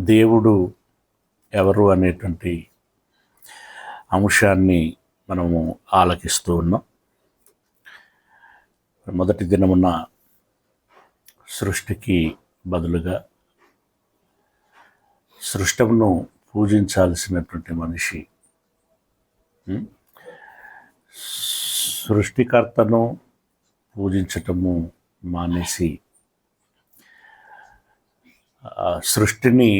దేవుడు ఎవరు అనేటువంటి అంశాన్ని మనము ఆలకిస్తూ ఉన్నాం. మొదటి దినమున్న సృష్టికి బదులుగా సృష్టమును పూజించాల్సినటువంటి మనిషి సృష్టికర్తను పూజించటము మానేసి సృష్టిని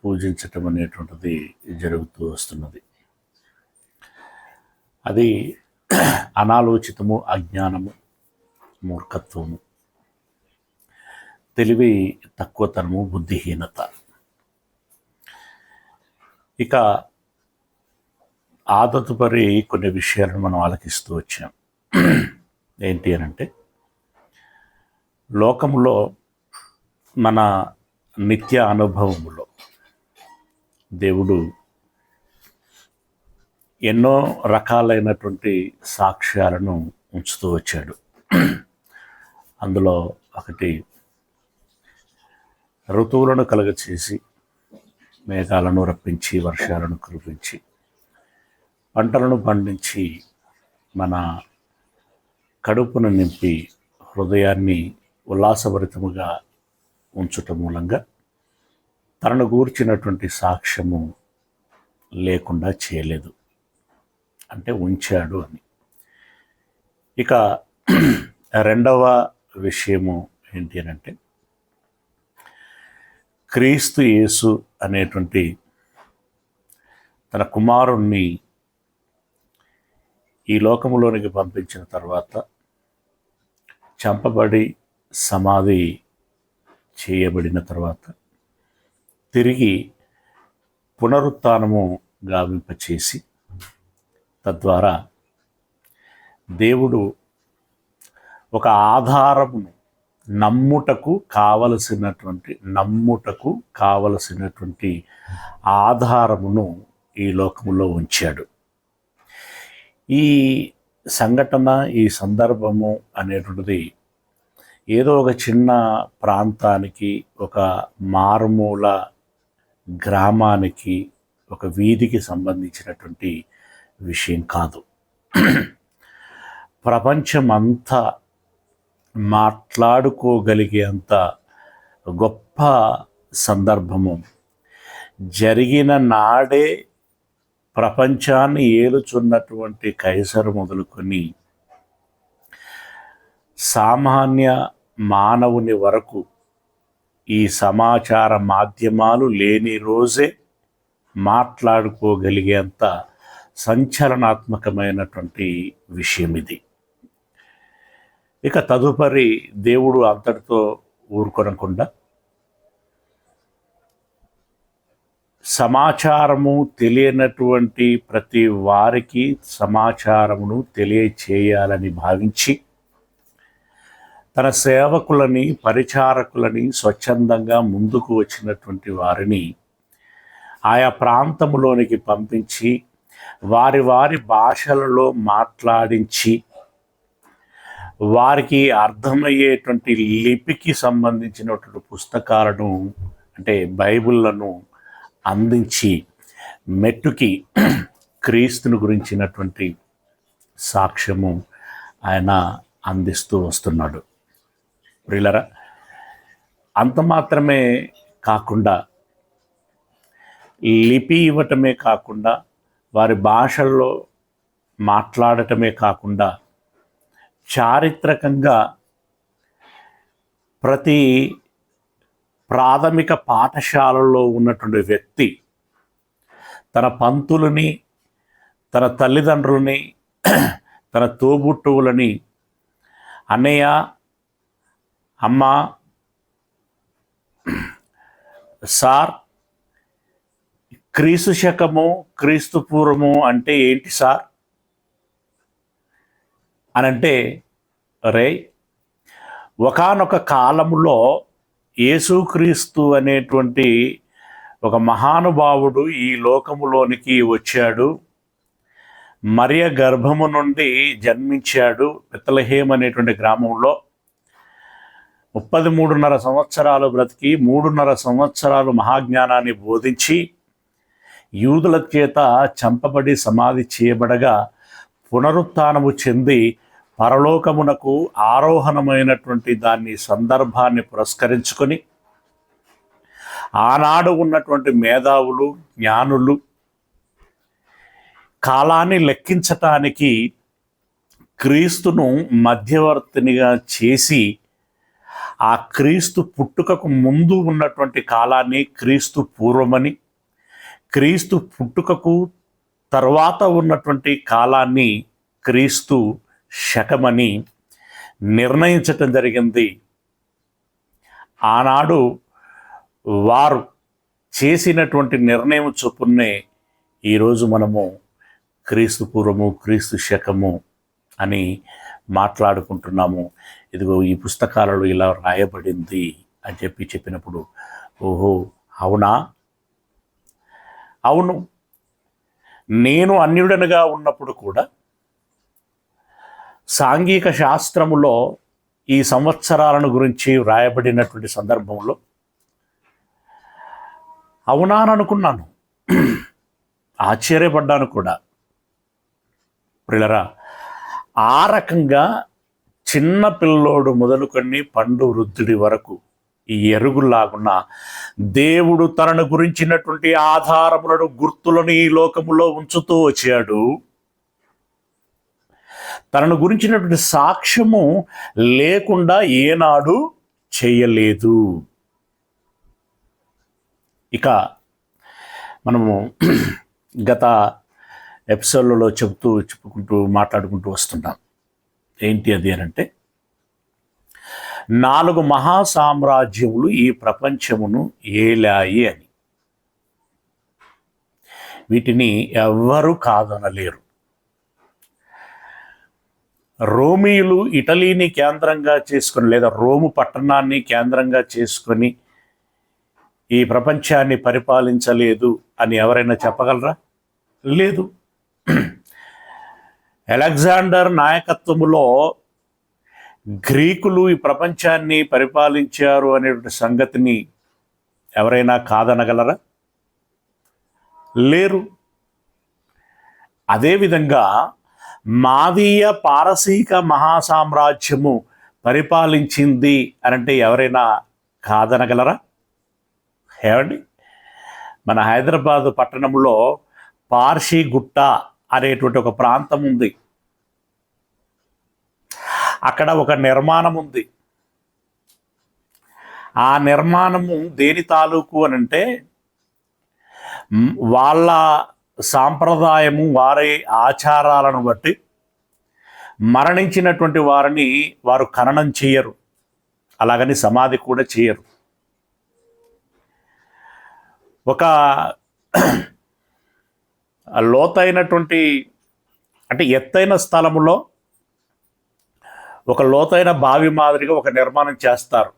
పూజించటం అనేటువంటిది జరుగుతూ వస్తున్నది. అది అనాలోచితము, అజ్ఞానము, మూర్ఖత్వము, తెలివి తక్కువతనము, బుద్ధిహీనత. ఇక ఆదతుపరి కొన్ని విషయాలను మనం ఆలకిస్తూ వచ్చాం. ఏంటి అని అంటే, లోకములో మన నిత్య అనుభవములో దేవుడు ఎన్నో రకాలైనటువంటి సాక్ష్యాలను ఉంచుతూ వచ్చాడు. అందులో ఒకటి, ఋతువులను కలుగచేసి మేఘాలను రప్పించి వర్షాలను కురిపించి పంటలను పండించి మన కడుపును నింపి హృదయాన్ని ఉల్లాసభరితముగా ఉంచటం మూలంగా తనను గూర్చినటువంటి సాక్ష్యము లేకుండా చేయలేదు, అంటే ఉంచాడు అని. ఇక రెండవ విషయము ఏంటి అని అంటే, క్రీస్తు యేసు అనేటువంటి తన కుమారుణ్ణి ఈ లోకములోనికి పంపించిన తర్వాత చంపబడి సమాధి చేయబడిన తర్వాత తిరిగి పునరుత్థానము గావింపచేసి తద్వారా దేవుడు ఒక ఆధారమును నమ్ముటకు కావలసినటువంటి ఆధారమును ఈ లోకములో ఉంచాడు. ఈ సంఘటన, ఈ సందర్భము అనేటువంటిది ఏదో ఒక చిన్న ప్రాంతానికి, ఒక మారుమూల గ్రామానికి, ఒక వీధికి సంబంధించినటువంటి విషయం కాదు. ప్రపంచమంతా మాట్లాడుకోగలిగేంత గొప్ప సందర్భము. జరిగిన నాడే ప్రపంచాన్ని ఏలుచున్నటువంటి కైసరు మొదలుకొని సామాన్య మానవుని వరకు ఈ సమాచార మాధ్యమాలు లేని రోజే మాట్లాడుకోగలిగేంత సంచలనాత్మకమైనటువంటి విషయం ఇది. ఇక తదుపరి దేవుడు అంతటితో ఊరుకొనకుండా సమాచారము తెలియనటువంటి ప్రతి వారికి సమాచారమును తెలియచేయాలని భావించి తన సేవకులని, పరిచారకులని, స్వచ్ఛందంగా ముందుకు వచ్చినటువంటి వారిని ఆయా ప్రాంతములోనికి పంపించి వారి వారి భాషలలో మాట్లాడించి వారికి అర్థమయ్యేటువంటి లిపికి సంబంధించినటువంటి పుస్తకాలను, అంటే బైబిళ్లను అందించి మెట్టుకి క్రీస్తుని గురించినటువంటి సాక్ష్యము ఆయన అందిస్తూ వస్తున్నాడు. ప్రియులరా, అంత మాత్రమే కాకుండా, లిపి ఇవ్వటమే కాకుండా, వారి భాషల్లో మాట్లాడటమే కాకుండా, చారిత్రకంగా ప్రతి ప్రాథమిక పాఠశాలలో ఉన్నటువంటి వ్యక్తి తన పంతులని, తన తల్లిదండ్రులని, తన తోబుట్టువులని అన్నయ్య, అమ్మ, సార్, క్రీస్తు శకము, క్రీస్తు పూర్వము అంటే ఏంటి సార్ అని అంటే, రే ఒకానొక కాలములో యేసుక్రీస్తు అనేటువంటి ఒక మహానుభావుడు ఈ లోకములోనికి వచ్చాడు, మరియ గర్భము నుండి జన్మించాడు బెత్లెహేము అనేటువంటి గ్రామంలో. 33.5 సంవత్సరాలు బ్రతికి 3.5 సంవత్సరాలు మహాజ్ఞానాన్ని బోధించి యూదుల చేత చంపబడి సమాధి చేయబడగా పునరుత్థానము చెంది పరలోకమునకు ఆరోహణమైనటువంటి సందర్భాన్ని పురస్కరించుకొని ఆనాడు ఉన్నటువంటి మేధావులు, జ్ఞానులు కాలాన్ని లెక్కించటానికి క్రీస్తును మధ్యవర్తినిగా చేసి ఆ క్రీస్తు పుట్టుకకు ముందు ఉన్నటువంటి కాలాన్ని క్రీస్తు పూర్వమని, క్రీస్తు పుట్టుకకు తర్వాత ఉన్నటువంటి కాలాన్ని క్రీస్తు శకమని నిర్ణయించటం జరిగింది. ఆనాడు వారు చేసినటువంటి నిర్ణయం చొప్పునే ఈరోజు మనము క్రీస్తు పూర్వము, క్రీస్తు శకము అని మాట్లాడుకుంటున్నాము. ఇదిగో ఈ పుస్తకాలలో ఇలా రాయబడింది అని చెప్పినప్పుడు ఓహో అవునా, అవును, నేను అన్యుడనుగా ఉన్నప్పుడు కూడా సాంఘిక శాస్త్రములో ఈ సంవత్సరాలను గురించి వ్రాయబడినటువంటి సందర్భంలో అవునా అని అనుకున్నాను, ఆశ్చర్యపడ్డాను కూడా. ప్రియులరా, ఆ రకంగా చిన్న పిల్లోడు మొదలుకొని పండు వృద్ధుడి వరకు ఈ ఎరుగులాగున్న దేవుడు తనను గురించినటువంటి ఆధారములను, గుర్తులను ఈ లోకములో ఉంచుతూ వచ్చాడు. తనను గురించినటువంటి సాక్ష్యము లేకుండా ఏనాడు చేయలేదు. ఇక మనము గత ఎపిసోడ్లలో చెప్పుకుంటూ మాట్లాడుకుంటూ వస్తున్నాం. ఏంటి అది అనంటే 4 మహాసామ్రాజ్యములు ఈ ప్రపంచమును ఏలాయి అని. వీటిని ఎవ్వరూ కాదనలేరు. రోమీయులు ఇటలీని కేంద్రంగా చేసుకొని లేదా రోము పట్టణాన్ని కేంద్రంగా చేసుకొని ఈ ప్రపంచాన్ని పరిపాలించలేదు అని ఎవరైనా చెప్పగలరా? లేదు. అలెగ్జాండర్ నాయకత్వములో గ్రీకులు ఈ ప్రపంచాన్ని పరిపాలించారు అనే సంగతిని ఎవరైనా కాదనగలరా? లేరు. అదేవిధంగా మాదీయ పారసీక మహాసామ్రాజ్యము పరిపాలించింది అనంటే ఎవరైనా కాదనగలరా? ఏమండి, మన హైదరాబాదు పట్టణంలో పార్షిగుట్ట అనేటువంటి ఒక ప్రాంతం ఉంది. అక్కడ ఒక నిర్మాణం ఉంది. ఆ నిర్మాణము దేని తాలూకు అనంటే వాళ్ళ సాంప్రదాయము, వారి ఆచారాలను బట్టి మరణించినటువంటి వారిని వారు ఖననం చేయరు, అలాగని సమాధి కూడా చేయరు. ఒక లోతైనటువంటి అంటే ఎత్తైన స్థలములో ఒక లోతైన బావి మాదిరిగా ఒక నిర్మాణం చేస్తారు.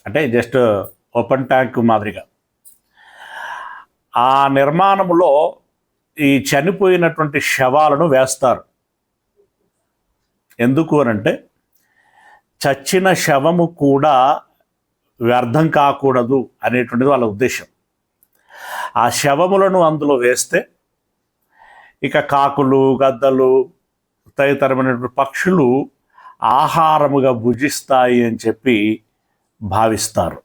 అంటే జస్ట్ ఓపెన్ ట్యాంక్ మాదిరిగా. ఆ నిర్మాణములో ఈ చనిపోయినటువంటి శవాలను వేస్తారు. ఎందుకు అనంటే చచ్చిన శవము కూడా వ్యర్థం కాకూడదు అనేటువంటిది వాళ్ళ ఉద్దేశం. ఆ శవములను అందులో వేస్తే ఇక కాకులు, గద్దలు, తదితరమైనటువంటి పక్షులు ఆహారముగా భుజిస్తాయి అని చెప్పి భావిస్తారు.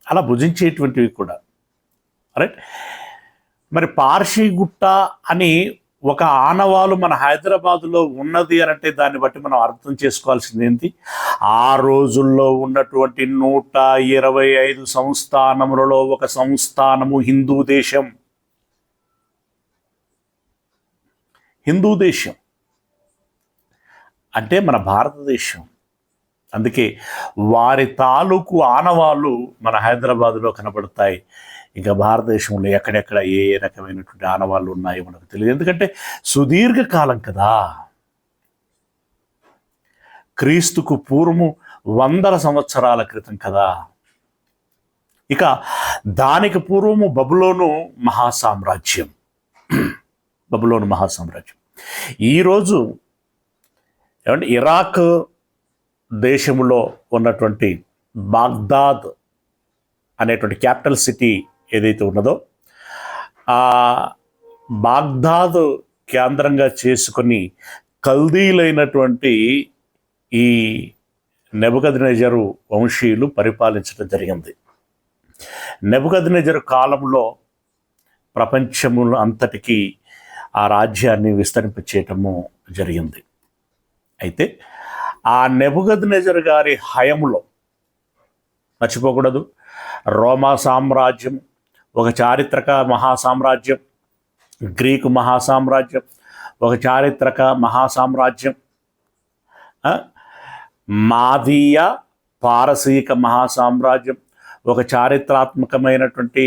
అలా భుజించేటువంటివి కూడా. రైట్. మరి పార్షిగుట్ట అని ఒక ఆనవాలు మన హైదరాబాదులో ఉన్నది అనంటే దాన్ని బట్టి మనం అర్థం చేసుకోవాల్సింది ఏంటి? ఆ రోజుల్లో ఉన్నటువంటి 125 సంస్థానములలో ఒక సంస్థానము హిందూ దేశం. హిందూ దేశం అంటే మన భారతదేశం. అందుకే వారి తాలూకు ఆనవాళ్ళు మన హైదరాబాదులో కనబడతాయి. ఇంకా భారతదేశంలో ఎక్కడెక్కడ ఏ రకమైనటువంటి ఆనవాళ్ళు ఉన్నాయో మనకు తెలియదు. ఎందుకంటే సుదీర్ఘకాలం కదా. క్రీస్తుకు పూర్వము 100 సంవత్సరాల క్రితం కదా. ఇక దానికి పూర్వము బబులోను మహాసామ్రాజ్యం. ఈరోజు ఏమంటే ఇరాక్, దేశంలో ఉన్నటువంటి బాగ్దాద్ అనేటువంటి క్యాపిటల్ సిటీ ఏదైతే ఉన్నదో ఆ బాగ్దాద్ కేంద్రంగా చేసుకొని కల్దీలైనటువంటి ఈ నెబుకద్నెజరు వంశీయులు పరిపాలించడం జరిగింది. నెబుకద్నెజరు కాలంలో ప్రపంచములో అంతటికీ ఆ రాజ్యాన్ని విస్తరింపచేయటము జరిగింది. అయితే ఆ నెబుకద్నెజరు గారి హయంలో మర్చిపోకూడదు, రోమా సామ్రాజ్యం ఒక చారిత్రక మహాసామ్రాజ్యం, గ్రీకు మహాసామ్రాజ్యం ఒక చారిత్రక మహాసామ్రాజ్యం, మాదీయ పారసీక మహాసామ్రాజ్యం ఒక చారిత్రాత్మకమైనటువంటి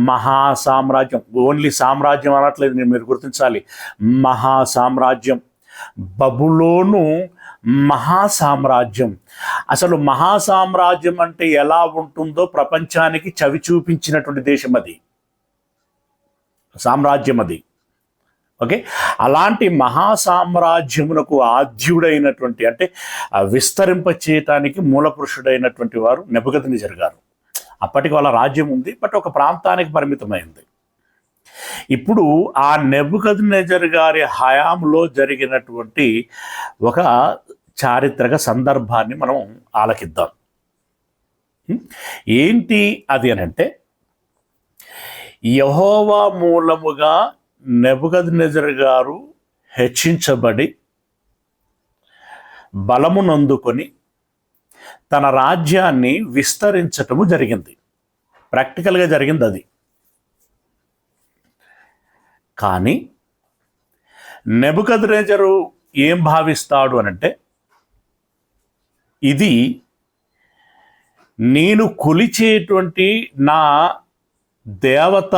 మహాసామ్రాజ్యం. ఓన్లీ సామ్రాజ్యం అనట్లేదు, నేను మీరు గుర్తించాలి, మహాసామ్రాజ్యం. బబులోను మహాసామ్రాజ్యం. అసలు మహాసామ్రాజ్యం అంటే ఎలా ఉంటుందో ప్రపంచానికి చవి చూపించినటువంటి దేశం అది, సామ్రాజ్యం అది. ఓకే, అలాంటి మహాసామ్రాజ్యమునకు ఆద్యుడైనటువంటి అంటే విస్తరింపచేయటానికి మూలపురుషుడైనటువంటి వారు నెబుకద్నెజరు గారు. అప్పటికి వాళ్ళ రాజ్యం ఉంది, బట్ ఒక ప్రాంతానికి పరిమితమైంది. ఇప్పుడు ఆ నెబుకద్నెజరు గారి హయాంలో జరిగినటువంటి ఒక చారిత్రక సందర్భాన్ని మనం ఆలకిద్దాం. ఏంటి అది అని అంటే, యెహోవా మూలముగా నెబుకద్నెజరు గారు హెచ్చించబడి బలమునందుకొని తన రాజ్యాన్ని విస్తరించటము జరిగింది. ప్రాక్టికల్గా జరిగింది అది. కానీ నెబుకద్నెజరు ఏం భావిస్తాడు అనంటే, ఇది నేను కొలిచేటువంటి నా దేవత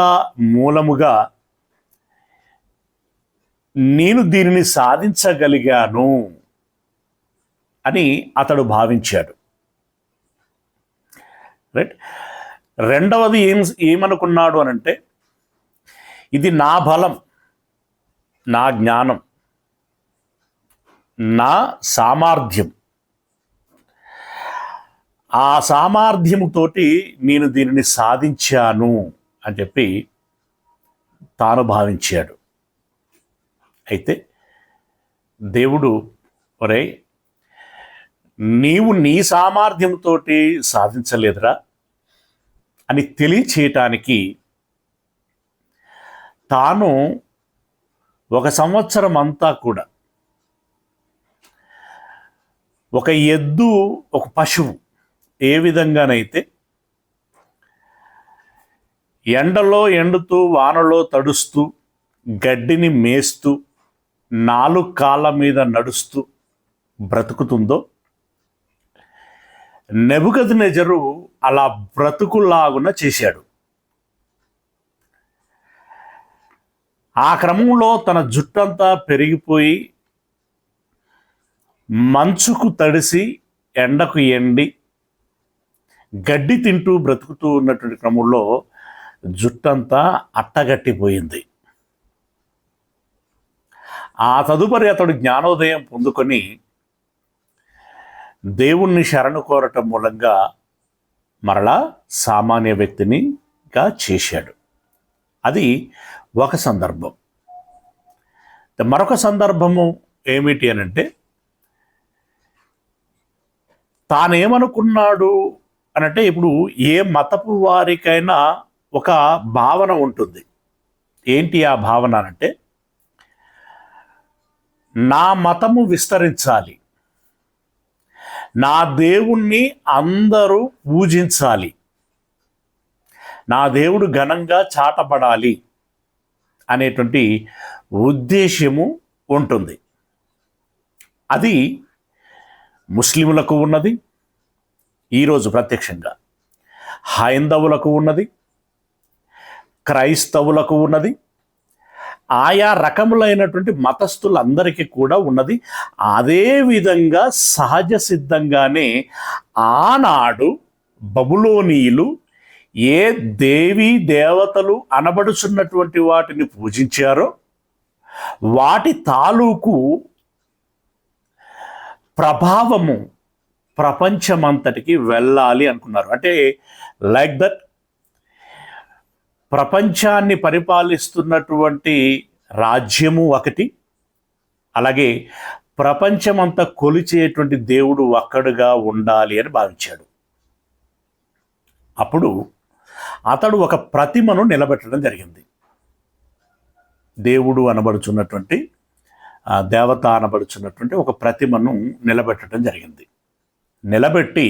మూలముగా నేను దీనిని సాధించగలిగాను అని అతడు భావించాడు. రైట్. రెండవది ఏమనుకున్నాడు అనంటే, ఇది నా బలం, నా జ్ఞానం, నా సామర్థ్యం, ఆ సామర్థ్యముతోటి నేను దీనిని సాధించాను అని చెప్పి తాను భావించాడు. అయితే దేవుడు, ఒరే నీవు నీ సామర్థ్యంతో సాధించలేదురా అని తెలియచేయటానికి తాను 1 సంవత్సరం అంతా కూడా ఒక ఎద్దు, ఒక పశువు ఏ విధంగానైతే ఎండలో ఎండుతూ వానలో తడుస్తూ గడ్డిని మేస్తూ 4 కాళ్ళ మీద నడుస్తూ బ్రతుకుతుందో, నెబుకద్నెజరు అలా బ్రతుకులాగున చేశాడు. ఆ క్రమంలో తన జుట్టంతా పెరిగిపోయి మంచుకు తడిసి ఎండకు ఎండి గడ్డి తింటూ బ్రతుకుతూ ఉన్నటువంటి క్రమంలో జుట్టంతా అట్టగట్టిపోయింది. ఆ తదుపరి అతడు జ్ఞానోదయం పొందుకొని దేవుణ్ణి శరణు కోరటం మూలంగా మరలా సామాన్య వ్యక్తినిగా చేశాడు. అది ఒక సందర్భం. మరొక సందర్భము ఏమిటి అనంటే, తానేమనుకున్నాడు అనంటే, ఇప్పుడు ఏ మతపు వారికైనా ఒక భావన ఉంటుంది. ఏంటి ఆ భావన అంటే, నా మతము విస్తరించాలి, నా దేవుణ్ణి అందరూ పూజించాలి, నా దేవుడు ఘనంగా చాటబడాలి అనేటువంటి ఉద్దేశ్యము ఉంటుంది. అది ముస్లింలకు ఉన్నది, ఈరోజు ప్రత్యక్షంగా హైందవులకు ఉన్నది, క్రైస్తవులకు ఉన్నది, ఆయా రకములైనటువంటి మతస్థులందరికీ కూడా ఉన్నది. అదేవిధంగా సహజ సిద్ధంగానే ఆనాడు బబులోనీయులు ఏ దేవీ దేవతలు అనబడుచున్నటువంటి వాటిని పూజించారో వాటి తాలూకు ప్రభావము ప్రపంచమంతటికి వెళ్ళాలి అనుకున్నారు. అంటే లైక్ దట్ ప్రపంచాన్ని పరిపాలిస్తున్నటువంటి రాజ్యము ఒకటి, అలాగే ప్రపంచమంతా కొలిచేటువంటి దేవుడు ఒక్కడుగా ఉండాలి అని భావించాడు. అప్పుడు అతడు ఒక ప్రతిమను నిలబెట్టడం జరిగింది. దేవుడు అనబడుచున్నటువంటి దేవత అనబడుచున్నటువంటి ఒక ప్రతిమను నిలబెట్టడం జరిగింది. నిలబెట్టి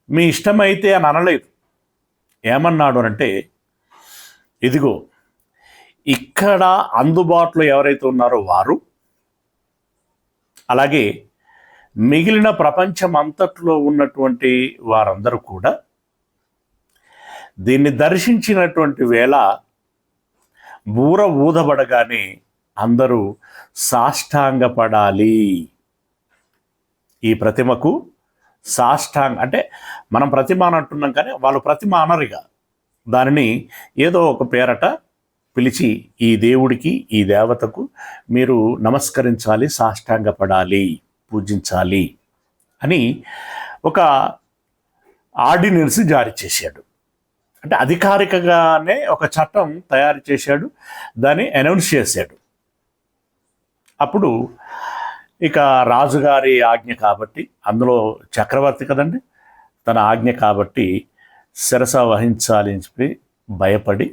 మీ ఇష్టమైతే అని అనలేదు. ఏమన్నాడు అంటే, ఇదిగో ఇక్కడ అందుబాటులో ఎవరైతే ఉన్నారో వారు, అలాగే మిగిలిన ప్రపంచం అంతట్లో ఉన్నటువంటి వారందరూ కూడా దీన్ని దర్శించినటువంటి వేళ బూర ఊదబడగానే అందరూ సాష్టాంగపడాలి. ఈ ప్రతిమకు అంటే మనం ప్రతిమ అని అంటున్నాం, కానీ వాళ్ళు ప్రతిమ అనరుగా దానిని ఏదో ఒక పేరట పిలిచి ఈ దేవుడికి, ఈ దేవతకు మీరు నమస్కరించాలి, సాష్టాంగపడాలి, పూజించాలి అని ఒక ఆర్డినెన్స్ జారీ చేశాడు. అంటే అధికారికంగానే ఒక చట్టం తయారు చేశాడు, దాన్ని అనౌన్స్ చేశాడు. అప్పుడు ఇక రాజుగారి ఆజ్ఞ కాబట్టి, అందులో చక్రవర్తి కదండి, తన ఆజ్ఞ కాబట్టి శిరస వహించాలి అని చెప్పి భయపడి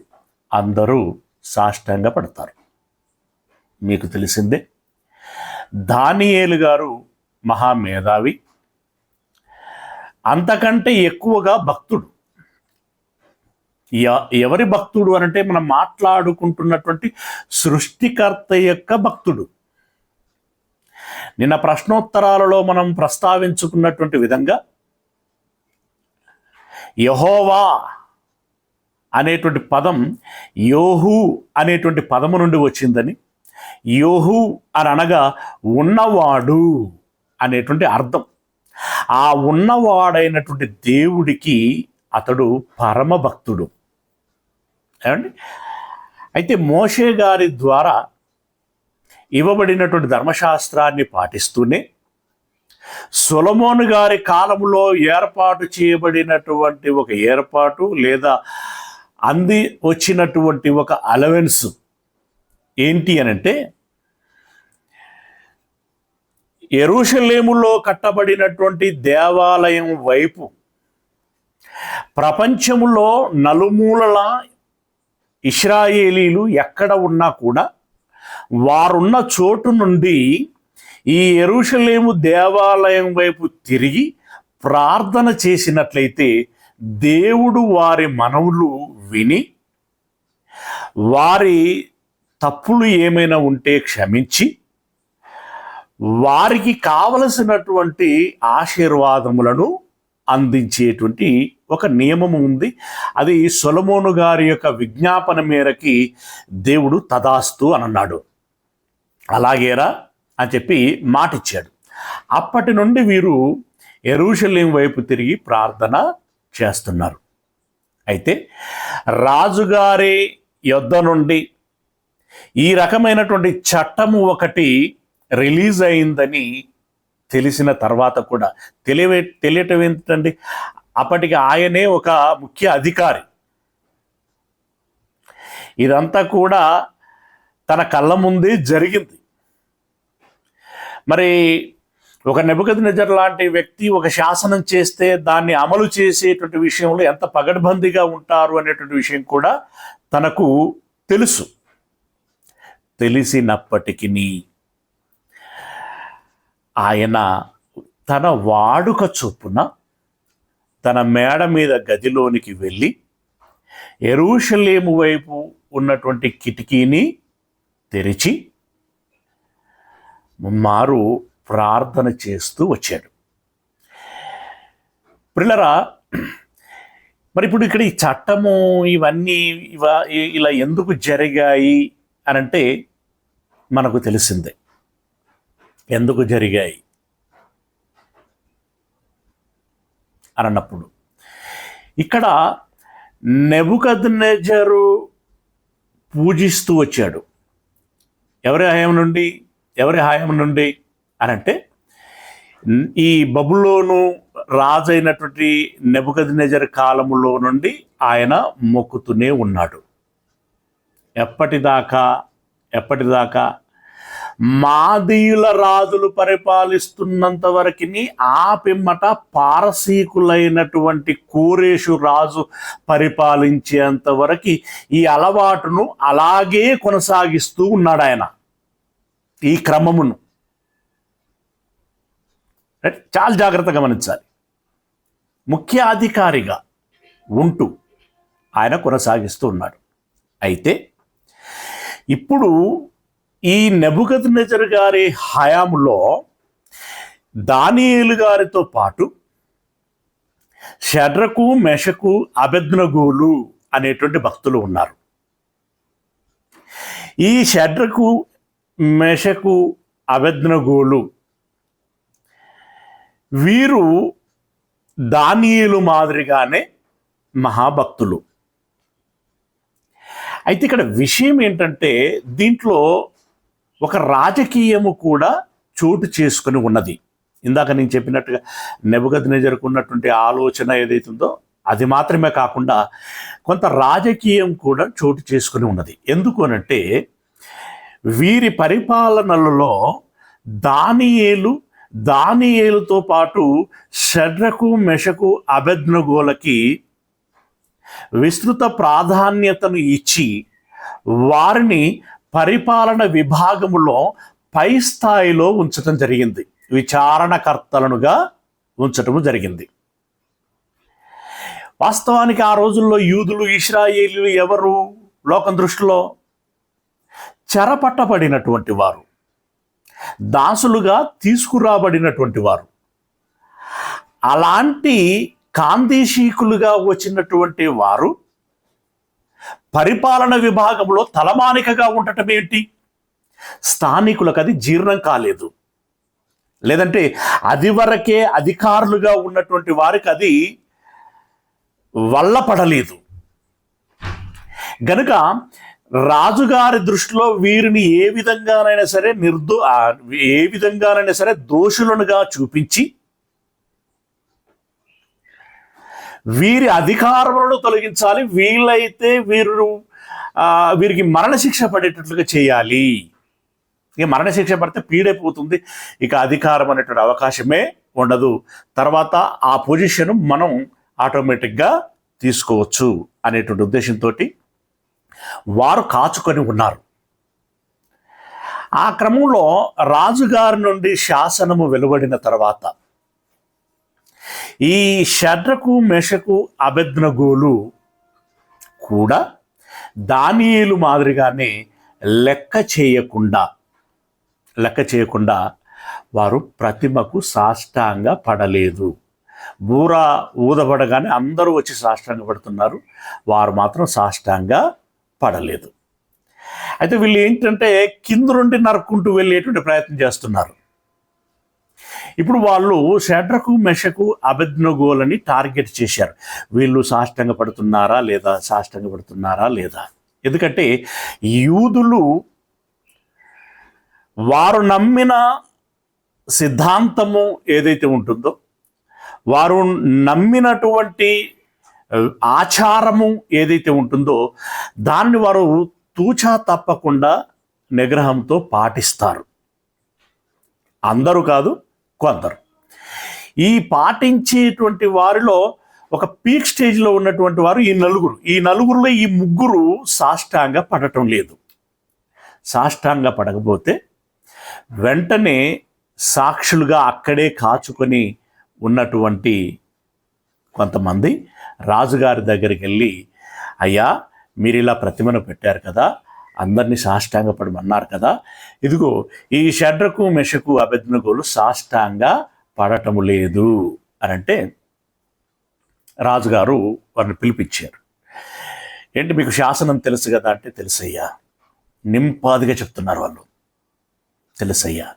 అందరూ సాష్టాంగ పడతారు. మీకు తెలిసిందే, దానియేలు గారు మహామేధావి, అంతకంటే ఎక్కువగా భక్తుడు. ఎవరి భక్తుడు అనంటే మనం మాట్లాడుకుంటున్నటువంటి సృష్టికర్త యొక్క భక్తుడు. నిన్న ప్రశ్నోత్తరాలలో మనం ప్రస్తావించుకున్నటువంటి విధంగా యెహోవా అనేటువంటి పదం యోహు అనేటువంటి పదము నుండి వచ్చిందని, యోహు అని అనగా ఉన్నవాడు అనేటువంటి అర్థం. ఆ ఉన్నవాడైనటువంటి దేవుడికి అతడు పరమ భక్తుడు. ఏమండి? అయితే మోషే గారి ద్వారా ఇవ్వబడినటువంటి ధర్మశాస్త్రాన్ని పాటిస్తూనే సొలొమోను గారి కాలంలో ఏర్పాటు చేయబడినటువంటి ఒక ఏర్పాటు లేదా అంది వచ్చినటువంటి ఒక అలవెన్స్ ఏంటి అనంటే, యెరూషలేములో కట్టబడినటువంటి దేవాలయం వైపు ప్రపంచములో నలుమూలల ఇశ్రాయేలీలు ఎక్కడ ఉన్నా కూడా వారున్న చోటు నుండి ఈ యెరూషలేము దేవాలయం వైపు తిరిగి ప్రార్థన చేసినట్లయితే దేవుడు వారి మనవులు విని వారి తప్పులు ఏమైనా ఉంటే క్షమించి వారికి కావలసినటువంటి ఆశీర్వాదములను అందించేటువంటి ఒక నియమం ఉంది. అది సొలొమోను గారి యొక్క విజ్ఞాపన మేరకి దేవుడు తదాస్తు అని అన్నాడు. అలాగేరా అని చెప్పి మాటిచ్చాడు. అప్పటి నుండి వీరు యెరూషలేము వైపు తిరిగి ప్రార్థన చేస్తున్నారు. అయితే రాజుగారి యొద్ద నుండి ఈ రకమైనటువంటి చట్టము ఒకటి రిలీజ్ అయిందని తెలిసిన తర్వాత కూడా తెలియటం ఏంటండి, అప్పటికి ఆయనే ఒక ముఖ్య అధికారి. ఇదంతా కూడా తన కళ్ళ ముందే జరిగింది. మరి ఒక నెబుకద్నెజర్ లాంటి వ్యక్తి ఒక శాసనం చేస్తే దాన్ని అమలు చేసేటువంటి విషయంలో ఎంత పగడ్బందీగా ఉంటారు అనేటువంటి విషయం కూడా తనకు తెలుసు. తెలిసినప్పటికీ ఆయన తన వాడుక చొప్పున తన మేడ మీద గదిలోనికి వెళ్ళి యెరూషలేము వైపు ఉన్నటువంటి కిటికీని తెరిచి మారు ప్రార్థన చేస్తూ వచ్చాడు. ప్రియులారా, మరి ఇప్పుడు ఇక్కడ ఈ చట్టము ఇవన్నీ ఇలా ఎందుకు జరిగాయి అనంటే మనకు తెలిసిందే ఎందుకు జరిగాయి అన్నప్పుడు. ఇక్కడ నెబుకద్నెజరు పూజిస్తూ వచ్చాడు. ఎవరి హాయం నుండి అనంటే ఈ బబులోను రాజు అయినటువంటి నెబుకద్నెజర్ కాలములో నుండి ఆయన మొక్కుతూనే ఉన్నాడు. ఎప్పటిదాకా మాదీయుల రాజులు పరిపాలిస్తున్నంత వరకుని, ఆ పిమ్మట పారసీకులైనటువంటి కోరేషు రాజు పరిపాలించేంత వరకు ఈ అలవాటును అలాగే కొనసాగిస్తూ ఉన్నాడు ఆయన. ఈ క్రమమును చాలా జాగ్రత్తగా గమనించాలి. ముఖ్య అధికారిగా ఉంటూ ఆయన కొనసాగిస్తూ ఉన్నాడు. అయితే ఇప్పుడు ఈ నెబుకద్నెజర్ గారి హయాములో దానియేలు గారితో పాటు షడ్రకు, మెషకు, అబేద్నెగోలు అనేటువంటి భక్తులు ఉన్నారు. ఈ షడ్రకు, మెషకు, అబేద్నెగోలు వీరు దానియేలు మాదిరిగానే మహాభక్తులు. అయితే ఇక్కడ విషయం ఏంటంటే, దీంట్లో ఒక రాజకీయము కూడా చోటు చేసుకుని ఉన్నది. ఇందాక నేను చెప్పినట్టుగా నెబుకద్నెజర్కు ఉన్నటువంటి ఆలోచన ఏదైతుందో అది మాత్రమే కాకుండా కొంత రాజకీయం కూడా చోటు చేసుకుని ఉన్నది. ఎందుకు అనంటే, వీరి పరిపాలనలలో దానియేలుతో పాటు షడ్రకు, మెషకు, అబేద్నెగోలకి విస్తృత ప్రాధాన్యతను ఇచ్చి వారిని పరిపాలన విభాగములో పై స్థాయిలో ఉంచటం జరిగింది. విచారణకర్తలనుగా ఉంచటము జరిగింది. వాస్తవానికి ఆ రోజుల్లో యూదులు, ఇశ్రాయేలీలు ఎవరు లోకం దృష్టిలో? చెరపట్టబడినటువంటి వారు, దాసులుగా తీసుకురాబడినటువంటి వారు. అలాంటి కాందేశీకులుగా వచ్చినటువంటి వారు పరిపాలన విభాగంలో తలమానికగా ఉండటం ఏంటి? స్థానికులకు అది జీర్ణం కాలేదు. లేదంటే అది వరకే అధికారులుగా ఉన్నటువంటి వారికి అది వల్లపడలేదు. గనుక రాజుగారి దృష్టిలో వీరిని ఏ విధంగానైనా సరే దోషులనుగా చూపించి వీరి అధికారములను తొలగించాలి. వీలైతే వీరికి మరణశిక్ష పడేటట్లుగా చేయాలి. ఇక మరణశిక్ష పడితే పీడైపోతుంది, ఇక అధికారం అనేటువంటి అవకాశమే ఉండదు. తర్వాత ఆ పొజిషన్ మనం ఆటోమేటిక్గా తీసుకోవచ్చు అనేటువంటి ఉద్దేశంతో వారు కాచుకొని ఉన్నారు. ఆ క్రమంలో రాజుగారి నుండి శాసనము వెలువడిన తర్వాత ఈ షడ్రకు, మెషకు, అబేద్నెగోలు కూడా దానియేలు మాదిరిగానే లెక్క చేయకుండా వారు ప్రతిమకు సాష్టాంగ పడలేదు. బూర ఊదబడగానే అందరూ వచ్చి సాష్టాంగ పడుతున్నారు, వారు మాత్రం సాష్టాంగ పడలేదు. అయితే వీళ్ళు ఏంటంటే కింద నుండి నరుక్కుంటూ వెళ్ళేటువంటి ప్రయత్నం చేస్తున్నారు. ఇప్పుడు వాళ్ళు షడ్రకు, మెషకు, అబేద్నెగోలని టార్గెట్ చేశారు. వీళ్ళు సాష్టాంగ పడుతున్నారా లేదా? ఎందుకంటే యూదులు వారు నమ్మిన సిద్ధాంతము ఏదైతే ఉంటుందో, వారు నమ్మినటువంటి ఆచారము ఏదైతే ఉంటుందో దాన్ని వారు తూచా తప్పకుండా నిగ్రహంతో పాటిస్తారు. అందరూ కాదు, కొందరు. ఈ పాటించేటువంటి వారిలో ఒక పీక్ స్టేజ్లో ఉన్నటువంటి వారు ఈ నలుగురులో ఈ ముగ్గురు సాష్టాంగ పడటం లేదు. సాష్టాంగ పడకపోతే వెంటనే సాక్షులుగా అక్కడే కాచుకొని ఉన్నటువంటి కొంతమంది రాజుగారి దగ్గరికి వెళ్ళి, అయ్యా మీరు ఇలా ప్రతిమను పెట్టారు కదా, అందరినీ సాష్టాంగ పడమన్నారు కదా, ఇదిగో ఈ షడ్రకు, మెషకు, అబేద్నెగోలు సాష్టాంగ పడటము లేదు అని అంటే రాజుగారు వారిని పిలిపించారు. ఏంటి మీకు శాసనం తెలుసు కదా అంటే, తెలుసయ్యా. నింపాదిగా చెప్తున్నారు వాళ్ళు, తెలుసయ్యా.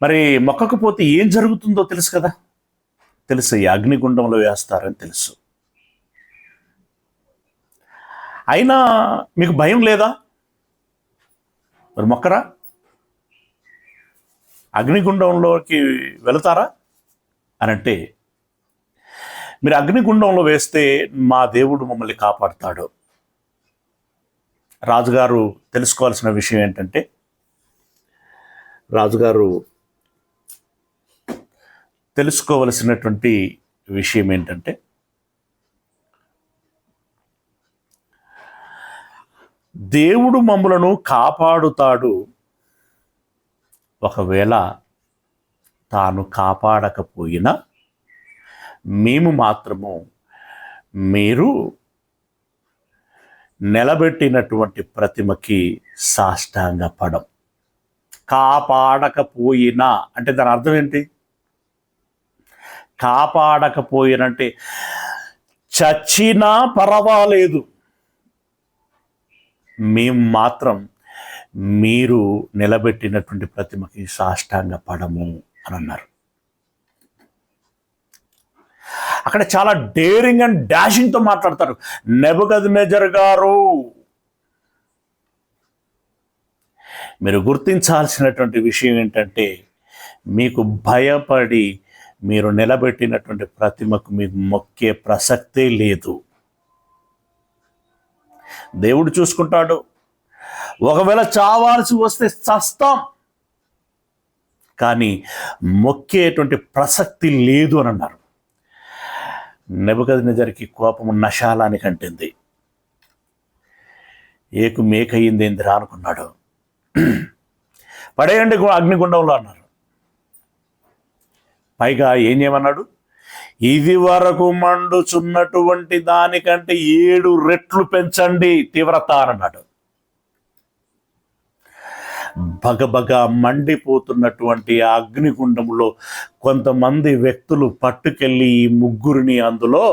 మరి మొక్కకపోతే ఏం జరుగుతుందో తెలుసు కదా, తెలుసయ్యా. అగ్నిగుండంలో వేస్తారని తెలుసు. అయినా మీకు భయం లేదా? మరి మొక్కరా? అగ్నిగుండంలోకి వెళతారా అని అంటే, మీరు అగ్నిగుండంలో వేస్తే మా దేవుడు మమ్మల్ని కాపాడుతాడు. రాజుగారు తెలుసుకోవాల్సిన విషయం ఏంటంటే, రాజుగారు తెలుసుకోవలసినటువంటి విషయం ఏంటంటే, దేవుడు మమ్మలను కాపాడుతాడు. ఒకవేళ తాను కాపాడకపోయినా మేము మాత్రము మీరు నిలబెట్టినటువంటి ప్రతిమకి సాష్టాంగపడం. కాపాడకపోయినా అంటే దాని అర్థం ఏంటి? కాపాడకపోయినంటే చచ్చినా పర్వాలేదు, మేము మాత్రం మీరు నిలబెట్టినటువంటి ప్రతిమకి సాష్టాంగపడము అని అన్నారు. అక్కడ చాలా డేరింగ్ అండ్ డాషింగ్తో మాట్లాడతారు. నెబుకద్నెజర్ గారు, మీరు గుర్తించాల్సినటువంటి విషయం ఏంటంటే, మీకు భయపడి మీరు నిలబెట్టినటువంటి ప్రతిమకు మీకు మొక్కే ప్రసక్తే లేదు. దేవుడు చూసుకుంటాడు. ఒకవేళ చావాల్సి వస్తే చస్తాం, కానీ మొక్కేటువంటి ప్రసక్తి లేదు అని అన్నారు. నెబుకద్నెజర్కి కోపము నశాలానికి అంటింది. ఏకు మేకయ్యింది ఏందిరా అనుకున్నాడు. పడేయండి అగ్నిగుండంలో అన్నారు. పైగా ఏం చేయమన్నాడు? ఇది వరకు మండుచున్నటువంటి దానికంటే 7 రెట్లు పెంచండి తీవ్రత అన్నాడు. బగబగ మండిపోతున్నటువంటి ఆ అగ్నిగుండంలో కొంతమంది వ్యక్తులు పట్టుకెళ్ళి ఈ ముగ్గురిని అందులో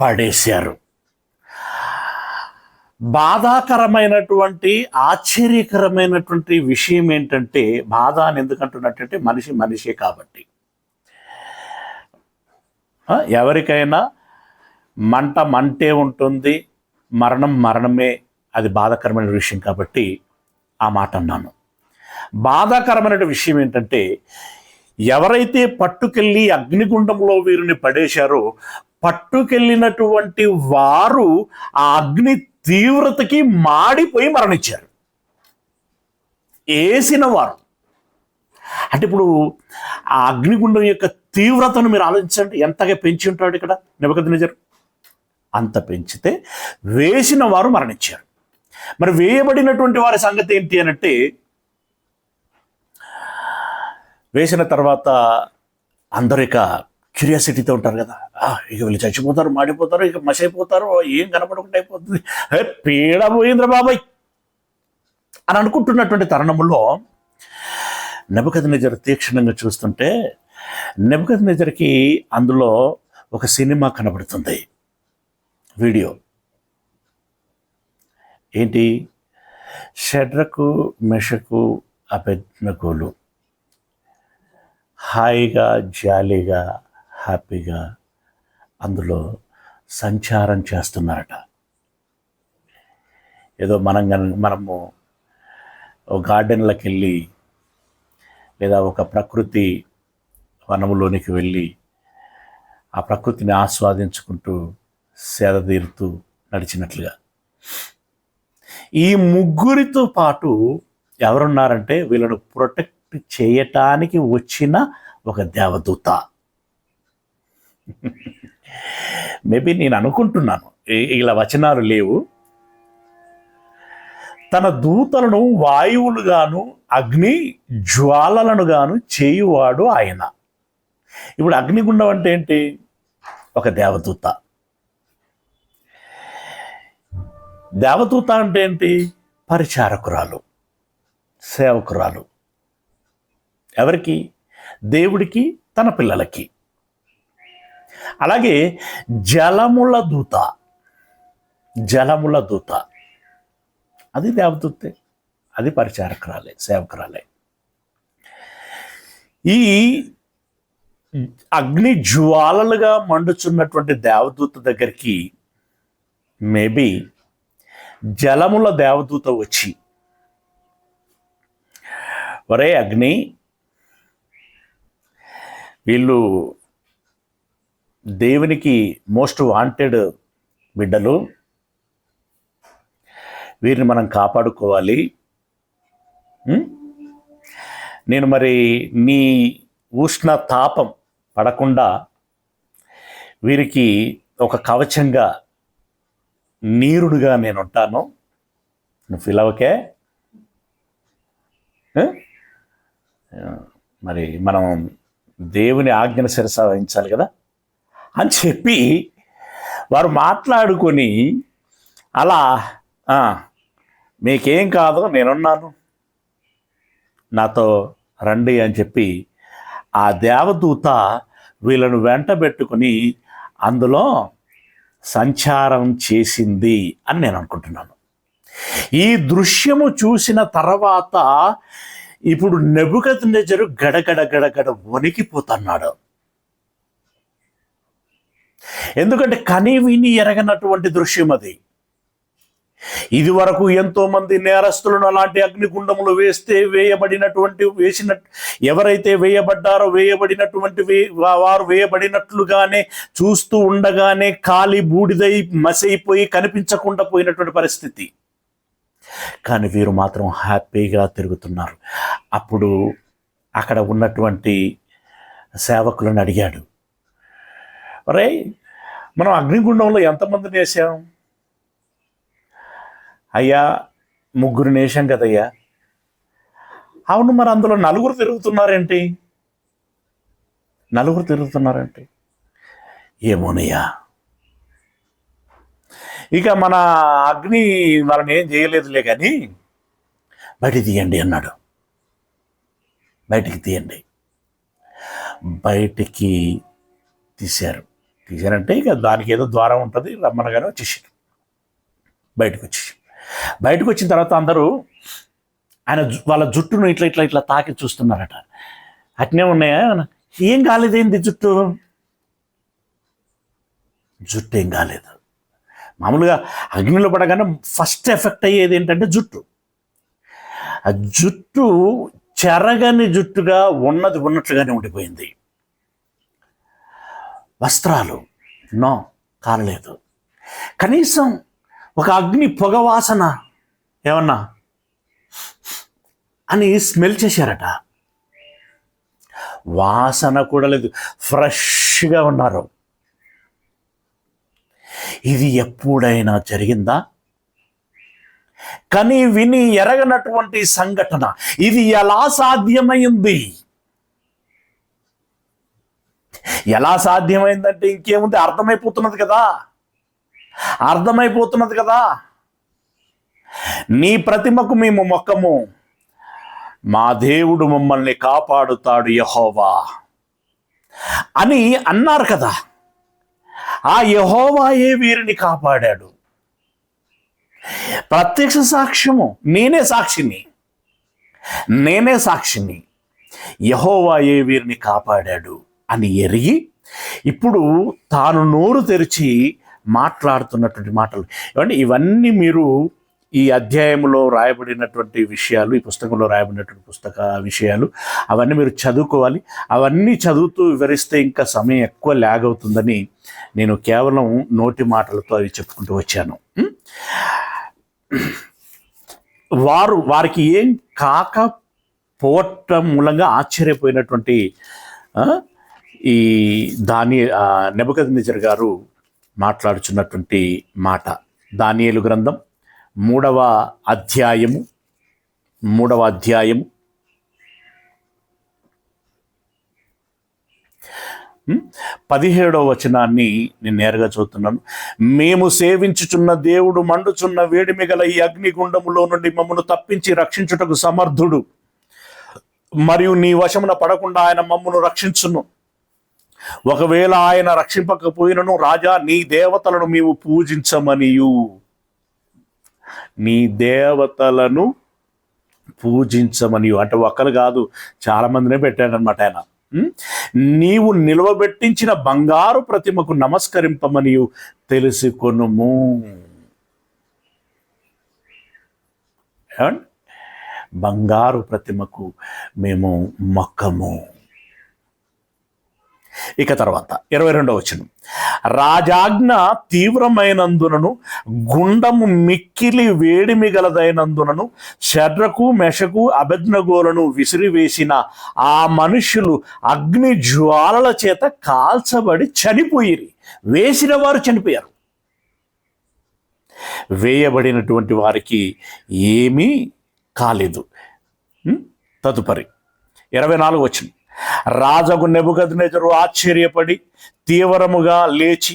పడేశారు. బాధాకరమైనటువంటి ఆశ్చర్యకరమైనటువంటి విషయం ఏంటంటే, బాధ అని ఎందుకంటున్నట్టంటే మనిషే కాబట్టి. ఎవరికైనా మంట మంటే ఉంటుంది, మరణం మరణమే. అది బాధాకరమైన విషయం కాబట్టి ఆ మాట అన్నాను. బాధాకరమైన విషయం ఏంటంటే, ఎవరైతే పట్టుకెళ్ళి అగ్నిగుండంలో వీరిని పడేశారో, పట్టుకెళ్ళినటువంటి వారు ఆ అగ్ని తీవ్రతకి మాడిపోయి మరణించారు. వేసిన వారు అంటే, ఇప్పుడు ఆ అగ్నిగుండం యొక్క తీవ్రతను మీరు ఆలోచించండి. ఎంతగా పెంచి ఉంటాడు ఇక్కడ నెబుకద్నెజర్. అంత పెంచితే వేసిన వారు మరణించారు. మరి వేయబడినటువంటి వారి సంగతి ఏంటి అనంటే, వేసిన తర్వాత అందరూ ఇక క్యూరియాసిటీతో ఉంటారు కదా. ఇక వీళ్ళు చచ్చిపోతారు, మాడిపోతారు, ఇక మసైపోతారు, ఏం కనపడకుండా అయిపోతుంది, పీడ పోయింద్ర బాబాయ్ అని అనుకుంటున్నటువంటి తరుణంలో నెబుకద్నెజర్ తీక్షణంగా చూస్తుంటే, నెబుకద్నెజర్కి అందులో ఒక సినిమా కనబడుతుంది, వీడియో. ఏంటి? షడ్రకు మెషకు అబేద్నెగోలు హాయిగా జాలీగా హ్యాపీగా అందులో సంచారం చేస్తున్నారట. ఏదో మనము ఒక గార్డెన్లోకి వెళ్ళి లేదా ఒక ప్రకృతి వనములోనికి వెళ్ళి ఆ ప్రకృతిని ఆస్వాదించుకుంటూ సేద తీరుతూ నడిచినట్లుగా ఈ ముగ్గురితో పాటు ఎవరున్నారంటే, వీళ్ళను ప్రొటెక్ట్ చేయటానికి వచ్చిన ఒక దేవదూత. మేబీ నేను అనుకుంటున్నాను, ఇలా వచనాలు లేవు. తన దూతలను వాయువులు గాను అగ్ని జ్వాలలను గాను చేయువాడు ఆయన. ఇప్పుడు అగ్నిగుండం అంటే ఏంటి? ఒక దేవదూత. దేవదూత అంటే ఏంటి? పరిచారకురాలు, సేవకురాలు. ఎవరికి? దేవుడికి, తన పిల్లలకి. అలాగే జలముల దూత, జలముల దూత అది దేవదూతే, అది పరిచారకురాలే, సేవకురాలే. ఈ అగ్ని జ్వాలలుగా మండుచున్నటువంటి దేవదూత దగ్గరికి మేబీ జలముల దేవదూత వచ్చి, ఒరే అగ్ని, వీళ్ళు దేవునికి మోస్ట్ వాంటెడ్ బిడ్డలు. వీరిని మనం కాపాడుకోవాలి. నేను మరి నీ ఉష్ణ తాపం పడకుండా వీరికి ఒక కవచంగా నీరుడుగా నేను ఉంటాను, నువ్వు ఫీల్ అవ్వకే. మరి మనం దేవుని ఆజ్ఞను శిరస వహించాలి కదా అని చెప్పి వారు మాట్లాడుకొని అలా మీకేం కాదు నేనున్నాను, నాతో రండి అని చెప్పి ఆ దేవదూత వీళ్ళను వెంట పెట్టుకుని అందులో సంచారం చేసింది అని నేను అనుకుంటున్నాను. ఈ దృశ్యము చూసిన తర్వాత ఇప్పుడు నెబుకద్నెజరు గడగడ గడగడ వణికిపోతున్నాడు. ఎందుకంటే కని విని ఎరగనటువంటి దృశ్యం అది. ఇది వరకు ఎంతో మంది నేరస్తులను అలాంటి అగ్నిగుండములు ఎవరైతే వేయబడ్డారో వారు వేయబడినట్లుగానే చూస్తూ ఉండగానే కాలి బూడిదై మసైపోయి కనిపించకుండా పోయినటువంటి పరిస్థితి. కానీ వీరు మాత్రం హ్యాపీగా తిరుగుతున్నారు. అప్పుడు అక్కడ ఉన్నటువంటి సేవకులను అడిగాడు, అరే మనం అగ్నిగుండంలో ఎంతమందిని వేసాం? అయ్యా 3 వేసాం కదయ్యా. అవును, మరి అందులో 4 తిరుగుతున్నారేంటి? 4 తిరుగుతున్నారేంటి? ఏమోనయ్యా, ఇక మన అగ్ని వాళ్ళని ఏం చేయలేదులే కానీ బయటికి తీయండి అన్నాడు. బయటికి తీయండి. బయటికి తీశారంటే ఇక దానికి ఏదో ద్వారం ఉంటుంది, రమ్మనగానే వచ్చేసారు. బయటకు వచ్చిన తర్వాత అందరూ వాళ్ళ జుట్టును ఇట్లా తాకి చూస్తున్నారట. అట్నే ఉన్నాయా? ఏం కాలేదేంది జుట్టు ఏం కాలేదు. మామూలుగా అగ్నిలో పడగానే ఫస్ట్ ఎఫెక్ట్ అయ్యేది ఏంటంటే జుట్టు. ఆ జుట్టు చెరగని జుట్టుగా ఉన్నట్లుగానే ఉండిపోయింది. వస్త్రాలు కాలలేదు. కనీసం ఒక అగ్ని పొగ వాసన ఏమన్నా అని స్మెల్ చేశారట. వాసన కూడా లేదు, ఫ్రెష్గా ఉన్నారు. ఇది ఎప్పుడైనా జరిగిందా? కని విని ఎరగనటువంటి సంఘటన. ఇది ఎలా సాధ్యమైంది? ఎలా సాధ్యమైందంటే ఇంకేముంది, అర్థమైపోతున్నది కదా. నీ ప్రతిమకు మేము మొక్కము, మా దేవుడు మమ్మల్ని కాపాడుతాడు యెహోవా అని అన్నారు కదా. ఆ యెహోవాయే వీరిని కాపాడాడు. ప్రత్యక్ష సాక్ష్యము, నేనే సాక్షిని, యెహోవాయే వీరిని కాపాడాడు అని ఎరిగి ఇప్పుడు తాను నోరు తెరిచి మాట్లాడుతున్నటువంటి మాటలు. ఏమంటే ఇవన్నీ మీరు ఈ అధ్యాయంలో రాయబడినటువంటి విషయాలు, ఈ పుస్తకంలో రాయబడినటువంటి విషయాలు అవన్నీ మీరు చదువుకోవాలి. అవన్నీ చదువుతూ వివరిస్తే ఇంకా సమయం ఎక్కువ ల్యాగ్ అవుతుందని నేను కేవలం నోటి మాటలతో అవి చెప్పుకుంటూ వచ్చాను. వారికి ఏం కాకపోవటం మూలంగా ఆశ్చర్యపోయినటువంటి ఈ నెబుకద్నెజర్ గారు మాట్లాడుచున్నటువంటి మాట. దానియేలు గ్రంథం 3వ అధ్యాయము 17వ వచనాన్ని నేను నేరుగా చదువుతున్నాను. మేము సేవించుచున్న దేవుడు మండుచున్న వేడిమి గల ఈ అగ్నిగుండములో నుండి మమ్మను తప్పించి రక్షించుటకు సమర్థుడు, మరియు నీ వశమున పడకుండా ఆయన మమ్మను రక్షించును. ఒకవేళ ఆయన రక్షింపకపోయినను రాజా నీ దేవతలను మేము పూజించమనియు. అంటే ఒక్కరు కాదు, చాలా మందినే పెట్టాడనమాట ఆయన. నీవు నిలవబెట్టించిన బంగారు ప్రతిమకు నమస్కరింపమనియు తెలుసుకొనుము. బంగారు ప్రతిమకు మేము మొక్కము. ఇక తర్వాత 22వ వచనం, రాజాజ్ఞ తీవ్రమైనందునను గుండము మిక్కిలి వేడిమి గలదైనందునను షడ్రకు మెషకు అబేద్నెగోలను విసిరివేసిన ఆ మనుష్యులు అగ్ని జ్వాలల చేత కాల్చబడి చనిపోయిరి. వేసిన వారు చనిపోయారు, వేయబడినటువంటి వారికి ఏమీ కాలేదు. తదుపరి 24వ వచనం, రాజగు నెబుకద్నెజరు ఆశ్చర్యపడి తీవ్రముగా లేచి,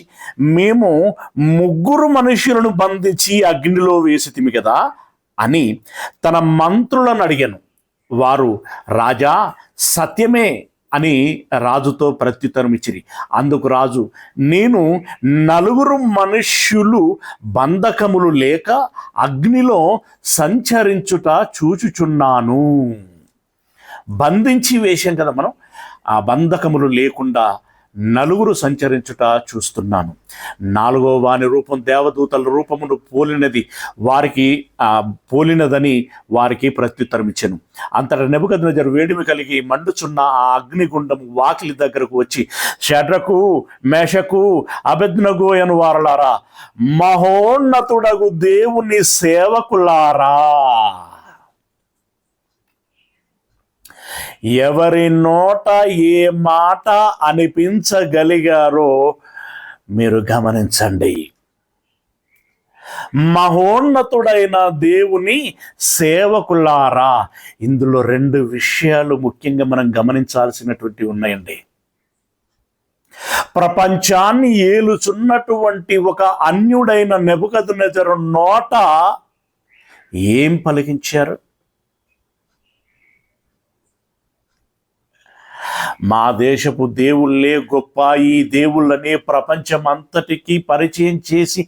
మేము 3 మనుషులను బంధించి అగ్నిలో వేసితిమి కదా అని తన మంత్రులను అడిగాను. వారు, రాజా సత్యమే అని రాజుతో ప్రత్యుత్తరం ఇచ్చిరి. అందుకు రాజు, నేను 4 మనుష్యులు బంధకములు లేక అగ్నిలో సంచరించుట చూచుచున్నాను. బంధించి వేశాం కదా మనం, ఆ బంధకములు లేకుండా 4 సంచరించుట చూస్తున్నాను. 4వ వాని రూపం దేవదూతల రూపమును పోలినదని వారికి ప్రత్యుత్తరం ఇచ్చెను. అంతటా నెబుకద్నెజరు వేడిమి కలిగి మండుచున్న ఆ అగ్నిగుండము వాకిలి దగ్గరకు వచ్చి, షడ్రకు మేషకు అబేద్నెగో అను వారలారా, మహోన్నతుడగు దేవుని సేవకులారా, ఎవరి నోట ఏ మాట అనిపించగలిగారో మీరు గమనించండి. మహోన్నతుడైన దేవుని సేవకులారా. ఇందులో 2 విషయాలు ముఖ్యంగా మనం గమనించాల్సినటువంటి ఉన్నాయండి. ప్రపంచాన్ని ఏలుచున్నటువంటి ఒక అన్యుడైన నెబుకద్నెజరు నోట ఏం పలికించారు? మా దేశపు దేవుళ్ళే గొప్ప, ఈ దేవుళ్ళనే ప్రపంచం అంతటికీ పరిచయం చేసి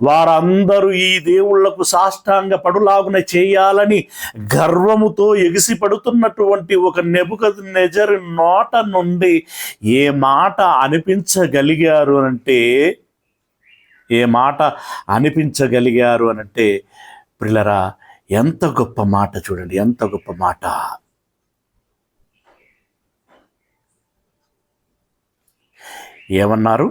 వారందరూ ఈ దేవుళ్లకు సాష్టాంగ పడులాగున చేయాలని గర్వముతో ఎగిసిపడుతున్నటువంటి ఒక నెబుకద్నెజరు నోట నుండి ఏ మాట అనిపించగలిగారు అనంటే ప్రియులారా, ఎంత గొప్ప మాట చూడండి, ఎంత గొప్ప మాట. ఏమన్నారు?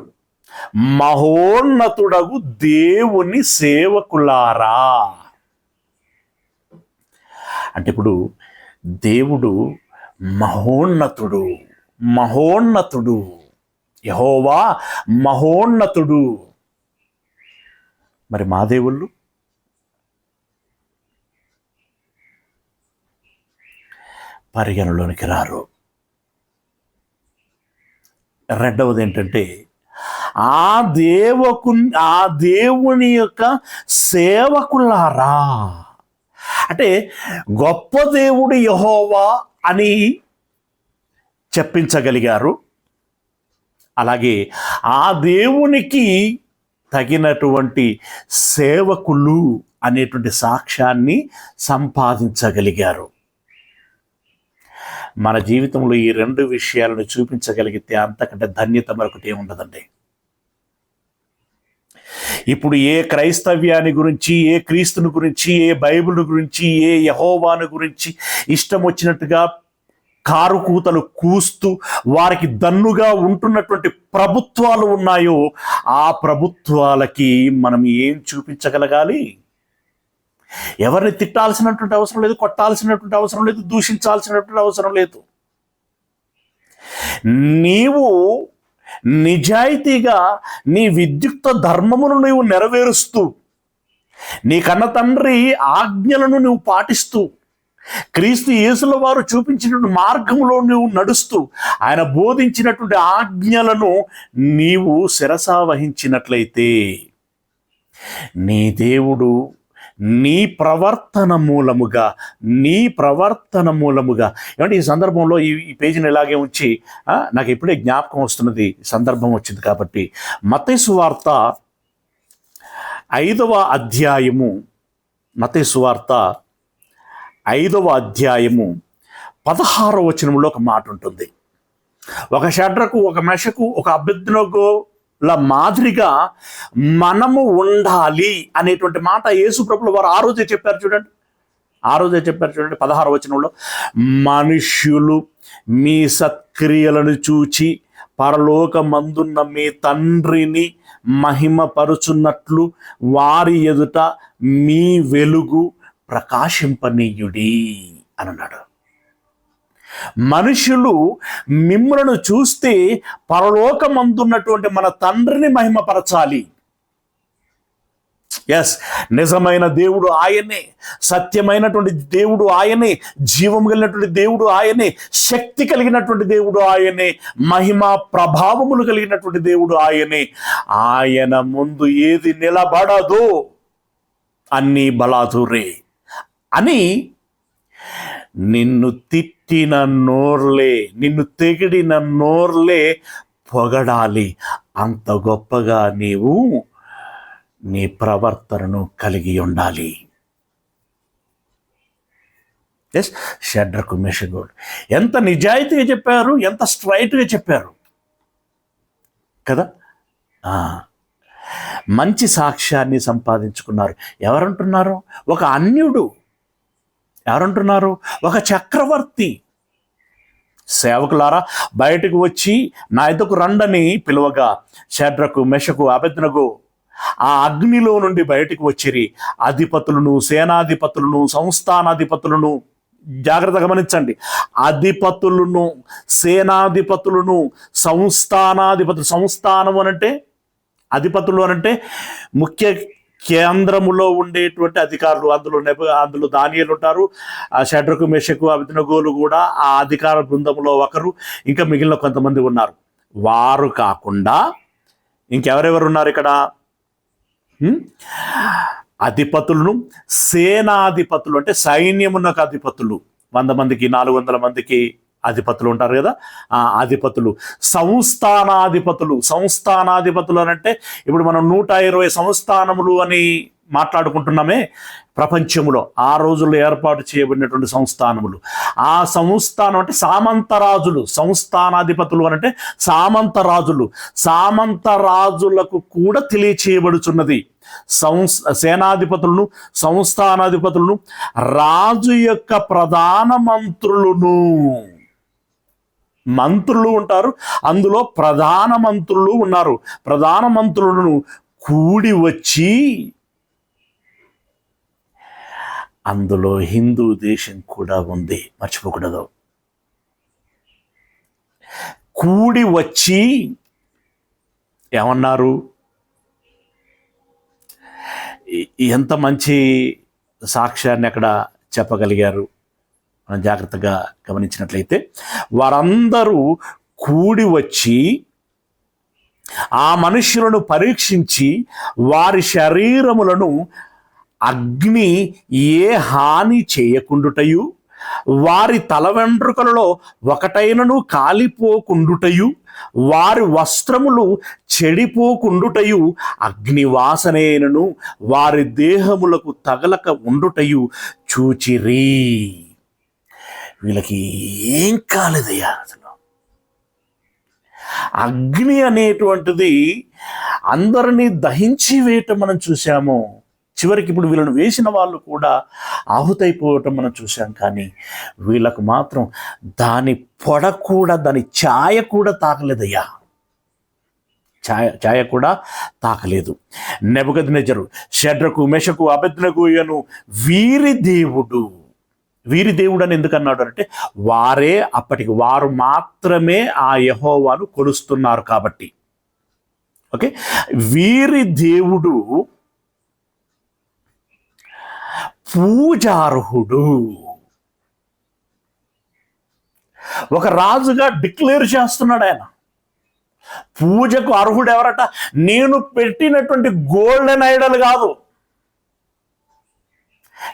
మహోన్నతుడగు దేవుని సేవకులారా. అంటే ఇప్పుడు దేవుడు మహోన్నతుడు, యెహోవా మహోన్నతుడు. మరి మా దేవుళ్ళు పరిగణలోనికి రారు. రెండవది ఏంటంటే, ఆ దేవుని యొక్క సేవకులారా. అంటే గొప్ప దేవుడు యెహోవా అని చెప్పించగలిగారు. అలాగే ఆ దేవునికి తగినటువంటి సేవకులు అనేటువంటి సాక్ష్యాన్ని సంపాదించగలిగారు. మన జీవితంలో ఈ 2 విషయాలను చూపించగలిగితే అంతకంటే ధన్యత మరొకటి ఏముండదండి. ఇప్పుడు ఏ క్రైస్తవ్యాన్ని గురించి, ఏ క్రీస్తుని గురించి, ఏ బైబిల్ గురించి, ఏ యెహోవాను గురించి ఇష్టం వచ్చినట్టుగా కారు కూతలు కూస్తూ వారికి దన్నుగా ఉంటున్నటువంటి ప్రభుత్వాలు ఉన్నాయో, ఆ ప్రభుత్వాలకి మనం ఏం చూపించగలగాలి? ఎవరిని తిట్టాల్సినటువంటి అవసరం లేదు, కొట్టాల్సినటువంటి అవసరం లేదు, దూషించాల్సినటువంటి అవసరం లేదు. నీవు నిజాయితీగా నీ విద్యుక్త ధర్మమును నీవు నెరవేరుస్తూ, నీ కన్న తండ్రి ఆజ్ఞలను నువ్వు పాటిస్తూ, క్రీస్తు యేసుల వారు చూపించినటువంటి మార్గంలో నువ్వు నడుస్తూ, ఆయన బోధించినటువంటి ఆజ్ఞలను నీవు శిరసా వహించినట్లయితే నీ దేవుడు నీ ప్రవర్తన మూలముగా ఏమంటే ఈ సందర్భంలో ఈ పేజీని ఇలాగే ఉంచి నాకు ఇప్పుడే జ్ఞాపకం వస్తున్నది, సందర్భం వచ్చింది కాబట్టి, మత్తయి సువార్త 5వ అధ్యాయము 16వ వచనంలో ఒక మాట ఉంటుంది. ఒక షడ్రకు, ఒక మెషకు, ఒక అబేద్నెగోల మాదిరిగా మనము ఉండాలి అనేటువంటి మాట యేసు ప్రభువుల వారు ఆ రోజే చెప్పారు చూడండి. 16వ వచనంలో, మనుష్యులు మీ సత్క్రియలను చూచి పరలోకమందున్న మీ తండ్రిని మహిమపరుచున్నట్లు వారి ఎదుట మీ వెలుగు ప్రకాశింపనీయుడి అని అన్నాడు. మనుషులు మిమ్మలను చూస్తే పరలోకమందున్నటువంటి మన తండ్రిని మహిమపరచాలి. ఎస్, నిజమైన దేవుడు ఆయనే, సత్యమైనటువంటి దేవుడు ఆయనే, జీవం కలిగినటువంటి దేవుడు ఆయనే, శక్తి కలిగినటువంటి దేవుడు ఆయనే, మహిమ ప్రభావములు కలిగినటువంటి దేవుడు ఆయనే. ఆయన ముందు ఏది నిలబడదో అన్నీ బలాదురే అని నిన్ను తిట్టిన నోర్లే, నిన్ను తెగిడిన నోర్లే పొగడాలి. అంత గొప్పగా నీవు నీ ప్రవర్తనను కలిగి ఉండాలి. ఎస్, షడ్రకు మెషకు ఎంత నిజాయితీగా చెప్పారు, ఎంత స్ట్రైట్గా చెప్పారు కదా. మంచి సాక్ష్యాన్ని సంపాదించుకున్నారు. ఎవరంటున్నారు? ఒక అన్యుడు. ఎవరంటున్నారు? ఒక చక్రవర్తి. సేవకులారా, బయటకు వచ్చి నా ఎదుకు రండని పిలువగా షడ్రకు మెషకు అబేద్నెగో ఆ అగ్నిలో నుండి బయటకు వచ్చిరి. అధిపతులను, సేనాధిపతులను, సంస్థానాధిపతులను, జాగ్రత్తగా గమనించండి, అధిపతులను, సేనాధిపతులను, సంస్థానాధిపతులు. సంస్థానం అనంటే, అధిపతులు అనంటే ముఖ్య కేంద్రములో ఉండేటువంటి అధికారులు. అందులో దానియేలు ఉంటారు, షడ్రకు మెషకు అబేద్నెగోలు కూడా ఆ అధికార బృందంలో ఒకరు, ఇంకా మిగిలిన కొంతమంది ఉన్నారు. వారు కాకుండా ఇంకెవరెవరు ఉన్నారు ఇక్కడ? అధిపతులను, సేనాధిపతులు అంటే సైన్యమునకు అధిపతులు, 100 మందికి 400 మందికి అధిపతులు ఉంటారు కదా, ఆ అధిపతులు. సంస్థానాధిపతులు. సంస్థానాధిపతులు అని అంటే ఇప్పుడు మనం 120 సంస్థానములు అని మాట్లాడుకుంటున్నామే ప్రపంచంలో. ఆ రోజుల్లో ఏర్పాటు చేయబడినటువంటి సంస్థానములు. ఆ సంస్థానం అంటే సామంతరాజులు. సంస్థానాధిపతులు అని అంటే సామంతరాజులు. సామంతరాజులకు కూడా తెలియచేయబడుచున్నది. సేనాధిపతులను, సంస్థానాధిపతులను, రాజు యొక్క ప్రధాన మంత్రులను. మంత్రులు ఉంటారు, అందులో ప్రధాన మంత్రులు ఉన్నారు. ప్రధాన మంత్రులను కూడి వచ్చి, అందులో హిందూ దేశం కూడా ఉంది, మర్చిపోకూడదు. కూడి వచ్చి ఏమన్నారు? ఎంత మంచి సాక్ష్యాన్ని అక్కడ చెప్పగలిగారు. మనం జాగ్రత్తగా గమనించినట్లయితే వారందరూ కూడి వచ్చి ఆ మనుష్యులను పరీక్షించి వారి శరీరములను అగ్ని ఏ హాని చేయకుండుటయు, వారి తల వెంట్రుకలలో ఒకటైనను కాలిపోకుండుటయు, వారి వస్త్రములు చెడిపోకుండుటయు, అగ్నివాసనైనను వారి దేహములకు తగలక ఉండుటయు చూచిరి. వీళ్ళకి ఏం కాలేదయ్యా అసలు. అగ్ని అనేటువంటిది అందరినీ దహించి వేయటం మనం చూసాము. చివరికి ఇప్పుడు వీళ్ళను వేసిన వాళ్ళు కూడా ఆహుతైపోవటం మనం చూసాం. కానీ వీళ్ళకు మాత్రం దాని పొడ కూడా, దాని ఛాయ కూడా తాకలేదయ్యా. ఛాయ కూడా తాకలేదు. నెబుకద్నెజరు షడ్రకు మెషకు అబేద్నెగోను వీరి దేవుడు. వీరి దేవుడు అని ఎందుకన్నాడు అంటే వారే అప్పటికి వారు మాత్రమే ఆ యెహోవాను కొలుస్తున్నారు కాబట్టి. ఓకే, వీరి దేవుడు పూజార్హుడు. ఒక రాజుగా డిక్లేర్ చేస్తున్నాడు ఆయన. పూజకు అర్హుడు ఎవరట? నేను పెట్టినటువంటి గోల్డెన్ ఐడల్ కాదు,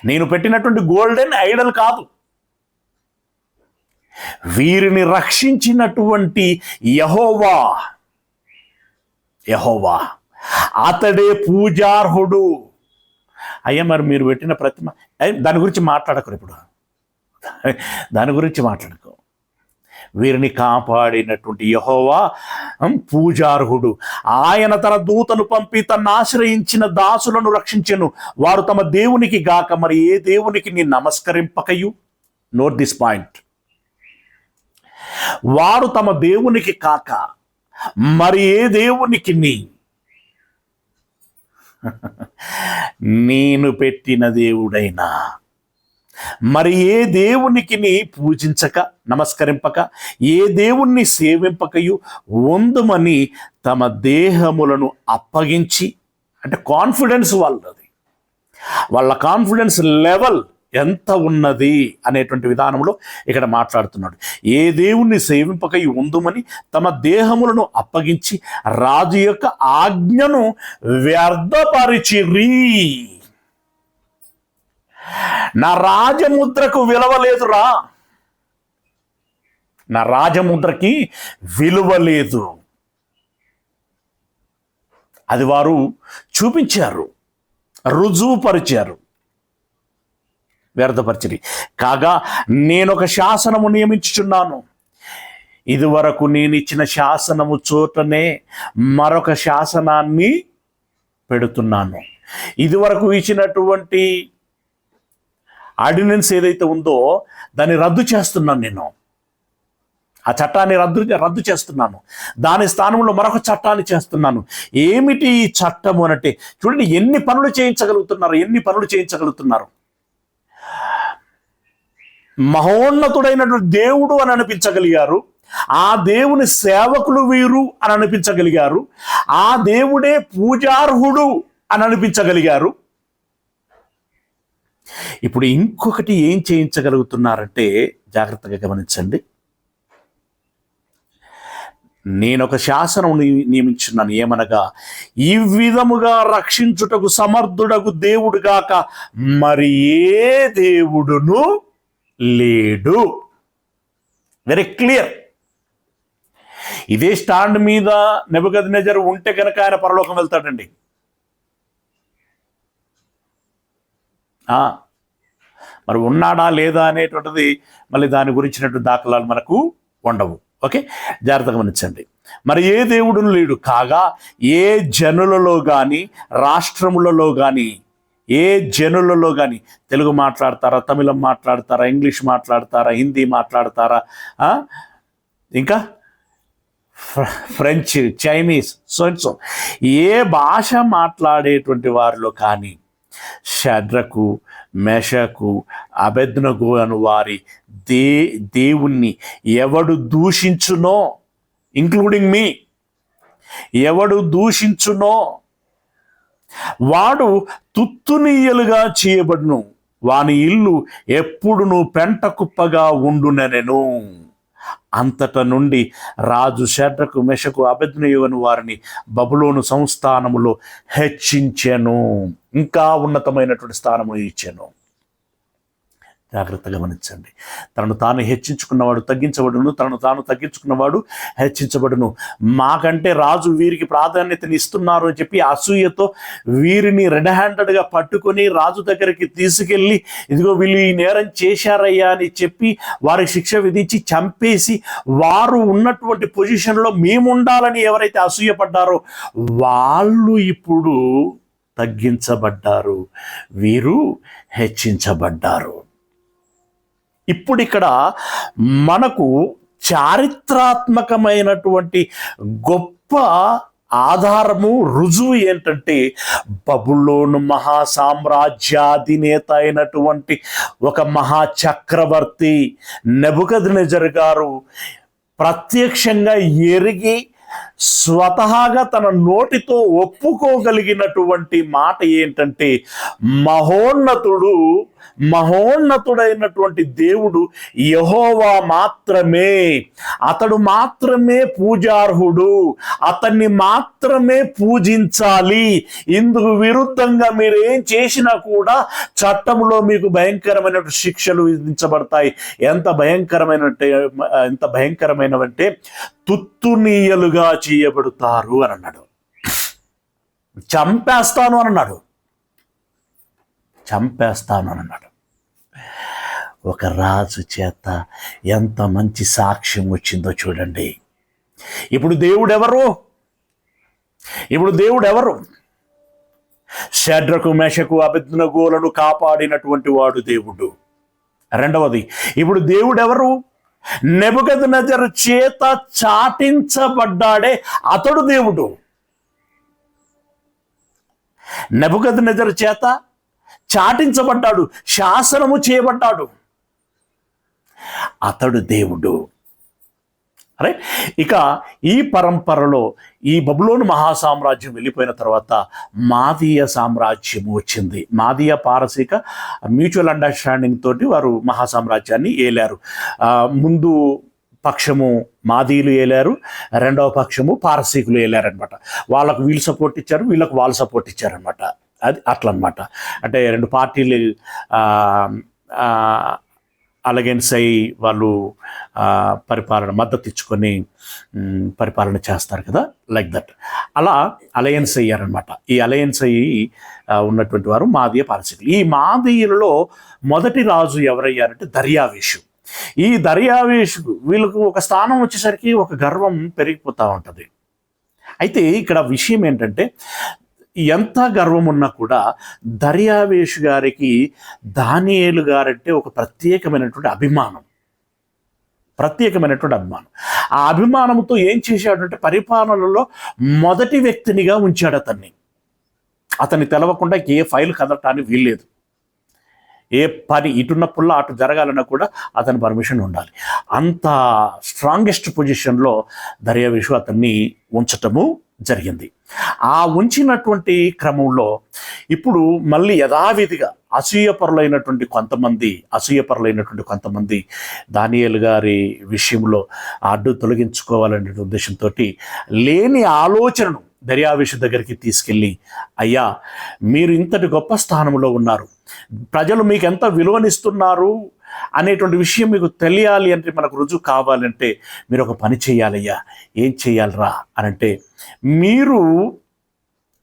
నేను పెట్టినటువంటి గోల్డెన్ ఐడల్ కాదు, వీరిని రక్షించినటువంటి యెహోవా, యెహోవా అతడే పూజార్హుడు. అయ్యా మరి మీరు పెట్టిన ప్రతిమ, దాని గురించి మాట్లాడకు, ఇప్పుడు దాని గురించి మాట్లాడకు. వీరిని కాపాడినటువంటి యెహోవా పూజార్హుడు. ఆయన తన దూతను పంపి తను ఆశ్రయించిన దాసులను రక్షించెను. వారు తమ దేవునికి గాక మరి ఏ దేవునికి నీ నమస్కరింపకయు. Note this point. వారు తమ దేవునికి కాక మరి ఏ దేవునికి నేను పెట్టిన దేవుడైనా, మరి ఏ దేవునికి పూజించక నమస్కరింపక, ఏ దేవుణ్ణి సేవింపకయు వందుమని తమ దేహములను అప్పగించి, అంటే కాన్ఫిడెన్స్ వాళ్ళ కాన్ఫిడెన్స్ లెవెల్ ఎంత ఉన్నది అనేటువంటి విధానంలో ఇక్కడ మాట్లాడుతున్నాడు. ఏ దేవుణ్ణి సేవింపకయు వందుమని తమ దేహములను అప్పగించి రాజు యొక్క ఆజ్ఞను వ్యర్థపరిచిరి. నా రాజముద్రకు విలువలేదురా, నా రాజముద్రకి విలువ లేదు. అది వారు చూపించారు, రుజువుపరిచారు, వ్యర్థపరిచిరి. కాగా నేనొక శాసనము నియమించుచున్నాను, ఇదివరకు నేను ఇచ్చిన శాసనము చోటనే మరొక శాసనాన్ని పెడుతున్నాను. ఇదివరకు ఇచ్చినటువంటి ఆర్డినెన్స్ ఏదైతే ఉందో దాన్ని రద్దు చేస్తున్నాను. నేను ఆ చట్టాన్ని రద్దు చేస్తున్నాను. దాని స్థానంలో మరొక చట్టాన్ని చేస్తున్నాను. ఏమిటి ఈ చట్టము అంటే, చూడండి ఎన్ని పనులు చేయించగలుగుతున్నారు. మహోన్నతుడైనటువంటి దేవుడు అని అనిపించగలిగారు, ఆ దేవుని సేవకులు వీరు అని అనిపించగలిగారు, ఆ దేవుడే పూజార్హుడు అని అనిపించగలిగారు. ఇప్పుడు ఇంకొకటి ఏం చేయించగలుగుతున్నారంటే, జాగ్రత్తగా గమనించండి. నేనొక శాసనం నియమించున్నాను, ఏమనగా ఈ విధముగా రక్షించుటకు సమర్థుడగు దేవుడుగాక మరి ఏ దేవుడును లేడు. Very clear. ఇదే స్టాండ్ మీద నెబుకద్నెజరు ఉంటే కనుక ఆయన పరలోకం వెళ్తాడండి. మరి ఉన్నాడా లేదా అనేటువంటిది మళ్ళీ దాని గురించినటువంటి దాఖలాలు మనకు ఉండవు. ఓకే, జాగ్రత్తగా గమనించండి. మరి ఏ దేవుడును లేడు, కాగా ఏ జనులలో కానీ, రాష్ట్రములలో కానీ, ఏ జనులలో కానీ తెలుగు మాట్లాడతారా, తమిళం మాట్లాడతారా, ఇంగ్లీష్ మాట్లాడతారా, హిందీ మాట్లాడతారా, ఇంకా ఫ్రెంచ్, చైనీస్, సో ఏ భాష మాట్లాడేటువంటి వారిలో కానీ షడ్రకు, మెషకు, అబేద్నెగో అను వారి దేవుణ్ణి ఎవడు దూషించునో, ఇంక్లూడింగ్ మీ, ఎవడు దూషించునో వాడు తుత్తునీయలుగా చేయబడును, వాని ఇల్లు ఎప్పుడును పెంట కుప్పగా ఉండునెను. అంతట నుండి రాజు షడ్రకు, మెషకు, అబేద్నెగో అను వారిని బబులోను సంస్థానములో హెచ్చించెను, ఇంకా ఉన్నతమైనటువంటి స్థానము ఇచ్చాను. జాగ్రత్తగా గమనించండి. తనను తాను హెచ్చించుకున్నవాడు తగ్గించబడును, తనను తాను తగ్గించుకున్నవాడు హెచ్చించబడును. మాకంటే రాజు వీరికి ప్రాధాన్యతని ఇస్తున్నారు అని చెప్పి అసూయతో వీరిని రెడ్ హ్యాండెడ్గా పట్టుకొని రాజు దగ్గరికి తీసుకెళ్ళి, ఇదిగో వీళ్ళు ఈ నేరం చేశారయ్యా అని చెప్పి వారికి శిక్ష విధించి చంపేసి వారు ఉన్నటువంటి పొజిషన్లో మేము ఉండాలని ఎవరైతే అసూయపడ్డారో వాళ్ళు ఇప్పుడు తగ్గించబడ్డారు, వీరు హెచ్చించబడ్డారు. ఇప్పుడు ఇక్కడ మనకు చారిత్రాత్మకమైనటువంటి గొప్ప ఆధారము, రుజువు ఏంటంటే, బబులోను మహాసామ్రాజ్యాధినేత అయినటువంటి ఒక మహాచక్రవర్తి నెబుకద్నెజరు గారు ప్రత్యక్షంగా ఎరిగి స్వతహాగా తన నోటితో ఒప్పుకోగలిగినటువంటి మాట ఏంటంటే, మహోన్నతుడైనటువంటి దేవుడు యెహోవా మాత్రమే, అతడు మాత్రమే పూజార్హుడు, అతన్ని మాత్రమే పూజించాలి. ఇందుకు విరుద్ధంగా మీరు ఏం చేసినా కూడా చట్టంలో మీకు భయంకరమైన శిక్షలు విధించబడతాయి. ఎంత భయంకరమైనవంటే తుత్తునీయలుగా చేయబడతారు అని అన్నాడు. చంపేస్తాను అని అన్నాడు. ఒక రాజు చేత ఎంత మంచి సాక్ష్యం వచ్చిందో చూడండి. ఇప్పుడు దేవుడు ఎవరు? షడ్రకు, మెషకు, అబేద్నెగోలను కాపాడినటువంటి వాడు దేవుడు. రెండవది, ఇప్పుడు దేవుడు ఎవరు? నెబుకద్నెజరు చేత చాటించబడ్డాడే అతడు దేవుడు. నెబుకద్నెజరు చేత చాటించబడ్డాడు, శాసనము చేయబడ్డాడు, అతడు దేవుడు. అరే ఇక ఈ పరంపరలో ఈ బబులోను మహాసామ్రాజ్యం వెళ్ళిపోయిన తర్వాత మాదీయ సామ్రాజ్యము వచ్చింది. మాదీయ పారసీక మ్యూచువల్ అండర్స్టాండింగ్ తోటి వారు మహాసామ్రాజ్యాన్ని ఏలారు. ముందు పక్షము మాదీయులు ఏలారు, రెండవ పక్షము పారసీకులు ఏలారనమాట. వాళ్ళకు వీళ్ళు సపోర్ట్ ఇచ్చారు, వీళ్ళకు వాళ్ళు సపోర్ట్ ఇచ్చారనమాట. అది అట్లా అనమాట. అంటే రెండు పార్టీలు అలగెన్స్ అయ్యి వాళ్ళు పరిపాలన మద్దతు ఇచ్చుకొని పరిపాలన చేస్తారు కదా, లైక్ దట్. అలా అలయన్స్ అయ్యారనమాట. ఈ అలయన్స్ అయ్యి ఉన్నటువంటి వారు మాదీయ పారసీకులు. ఈ మాదీయులలో మొదటి రాజు ఎవరయ్యారంటే దర్యావేషు. ఈ దర్యావేషు వీళ్ళకు ఒక స్థానం వచ్చేసరికి ఒక గర్వం పెరిగిపోతూ ఉంటుంది. అయితే ఇక్కడ విషయం ఏంటంటే, ఎంత గర్వం ఉన్నా కూడా దర్యావేషు గారికి దానియేలు గారంటే ఒక ప్రత్యేకమైనటువంటి అభిమానం. ఆ అభిమానంతో ఏం చేశాడంటే పరిపాలనలో మొదటి వ్యక్తినిగా ఉంచాడు అతన్ని. అతన్ని తెలవకుండా ఏ ఫైల్ కదలటానికి వీల్లేదు. ఏ పని ఇటున్న పుల్ల అటు జరగాలన్నా కూడా అతని పర్మిషన్ ఉండాలి. అంత స్ట్రాంగెస్ట్ పొజిషన్లో దర్యావేషు అతన్ని ఉంచటము జరిగింది. ఆ ఉంచినటువంటి క్రమంలో ఇప్పుడు మళ్ళీ యథావిధిగా అసూయపరులైనటువంటి కొంతమంది దానియేలు గారి విషయంలో అడ్డు తొలగించుకోవాలనే ఉద్దేశంతో లేని ఆలోచనను దర్యావేషు దగ్గరికి తీసుకెళ్ళి, అయ్యా మీరు ఇంతటి గొప్ప స్థానంలో ఉన్నారు, ప్రజలు మీకు ఎంత విలువనిస్తున్నారు అనేటువంటి విషయం మీకు తెలియాలి అంటే, మనకు రుజువు కావాలంటే మీరు ఒక పని చేయాలయ్యా. ఏం చేయాలరా అనంటే, మీరు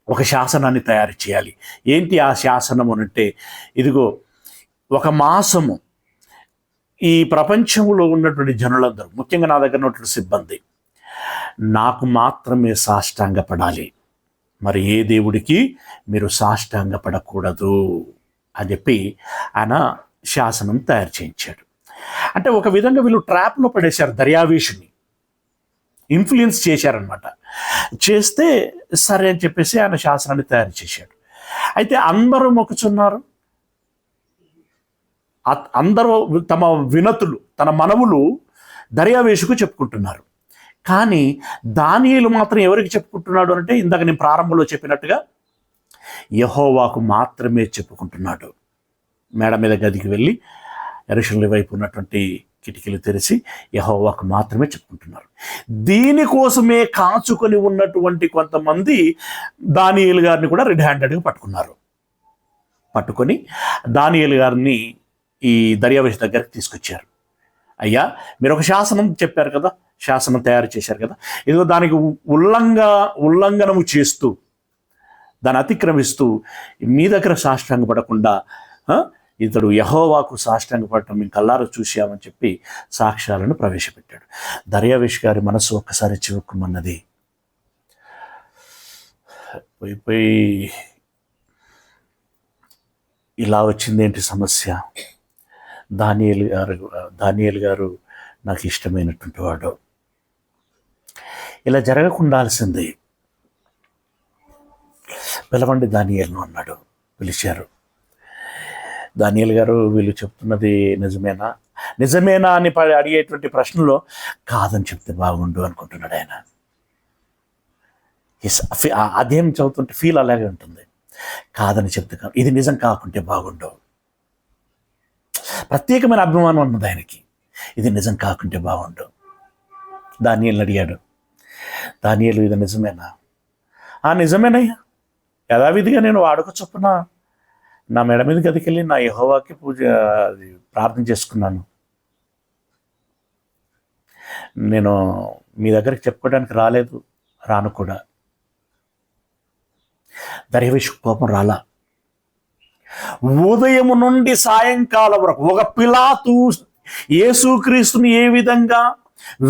ఒక శాసనాన్ని తయారు చేయాలి. ఏంటి ఆ శాసనం అనంటే, ఇదిగో ఒక మాసము ఈ ప్రపంచంలో ఉన్నటువంటి జనులందరూ, ముఖ్యంగా నా దగ్గర ఉన్నటువంటి సిబ్బంది, నాకు మాత్రమే సాష్టాంగపడాలి, మరి ఏ దేవుడికి మీరు సాష్టాంగపడకూడదు అని చెప్పి ఆయన శాసనం తయారు చేయించాడు. అంటే ఒక విధంగా వీళ్ళు ట్రాప్లో పడేశారు, దర్యావేషుని ఇన్ఫ్లుయెన్స్ చేశారనమాట. చేస్తే సరే అని చెప్పేసి ఆయన శాసనాన్ని తయారు చేశాడు. అయితే అందరూ మొక్కుచున్నారు, అందరూ తమ వినతులు, తన మనవులు దర్యావేషుకు చెప్పుకుంటున్నారు. కానీ దానియేలు మాత్రం ఎవరికి చెప్పుకుంటున్నాడు అంటే, ఇందాక నేను ప్రారంభంలో చెప్పినట్టుగా యెహోవాకు మాత్రమే చెప్పుకుంటున్నాడు. మేడ మీద గదికి వెళ్ళి యెరూషలేము వైపు ఉన్నటువంటి కిటికీలు తెరిచి యెహోవాకు మాత్రమే చెప్పుకుంటున్నారు. దీనికోసమే కాచుకొని ఉన్నటువంటి కొంతమంది దానియేలు గారిని కూడా రెడ్ హ్యాండెడ్గా పట్టుకొని దానియేలు గారిని ఈ దర్యావేషు దగ్గరికి తీసుకొచ్చారు. అయ్యా మీరు ఒక శాసనం చెప్పారు కదా, శాసనం తయారు చేశారు కదా, ఇదిగో దానికి ఉల్లంఘనము చేస్తూ, దాన్ని అతిక్రమిస్తూ మీ దగ్గర సాష్టాంగపడకుండా ఇతడు యెహోవాకు సాష్టాంగపడటం మేము కల్లారా చూసామని చెప్పి సాక్ష్యాలను ప్రవేశపెట్టాడు. దర్యావేషు గారి మనసు ఒక్కసారి చివుక్కుమన్నది. పోయి ఇలా వచ్చిందేంటి సమస్య? దానియేలు గారు నాకు ఇష్టమైనటువంటి వాడు, ఇలా జరగకుండాల్సింది, పిలవండి దానియేలును అన్నాడు. పిలిచారు. దానియేలు గారు వీళ్ళు చెప్తున్నది నిజమేనా అని అడిగేటువంటి ప్రశ్నలో కాదని చెప్తే బాగుండు అనుకుంటున్నాడు ఆయన. అదేం చదువుతుంటే ఫీల్ అలాగే ఉంటుంది. కాదని చెప్తే ఇది నిజం కాకుంటే బాగుండు. ప్రత్యేకమైన అభిమానం ఉన్నది ఆయనకి. ఇది నిజం కాకుంటే బాగుండు. దానియేలుని అడిగాడు. దానియేలు ఇది నిజమేనా? నిజమేనయ్యా, యథావిధిగా నేను వాడుక చొప్పున నా మెడ మీద గదికెళ్ళి నా యెహోవాకి ప్రార్థన చేసుకున్నాను. నేను మీ దగ్గరికి చెప్పుకోవడానికి రాను కూడా. దర్యావేషు కోపం రాలా. ఉదయం నుండి సాయంకాలం వరకు ఒక పిలాతు యేసుక్రీస్తుని ఏ విధంగా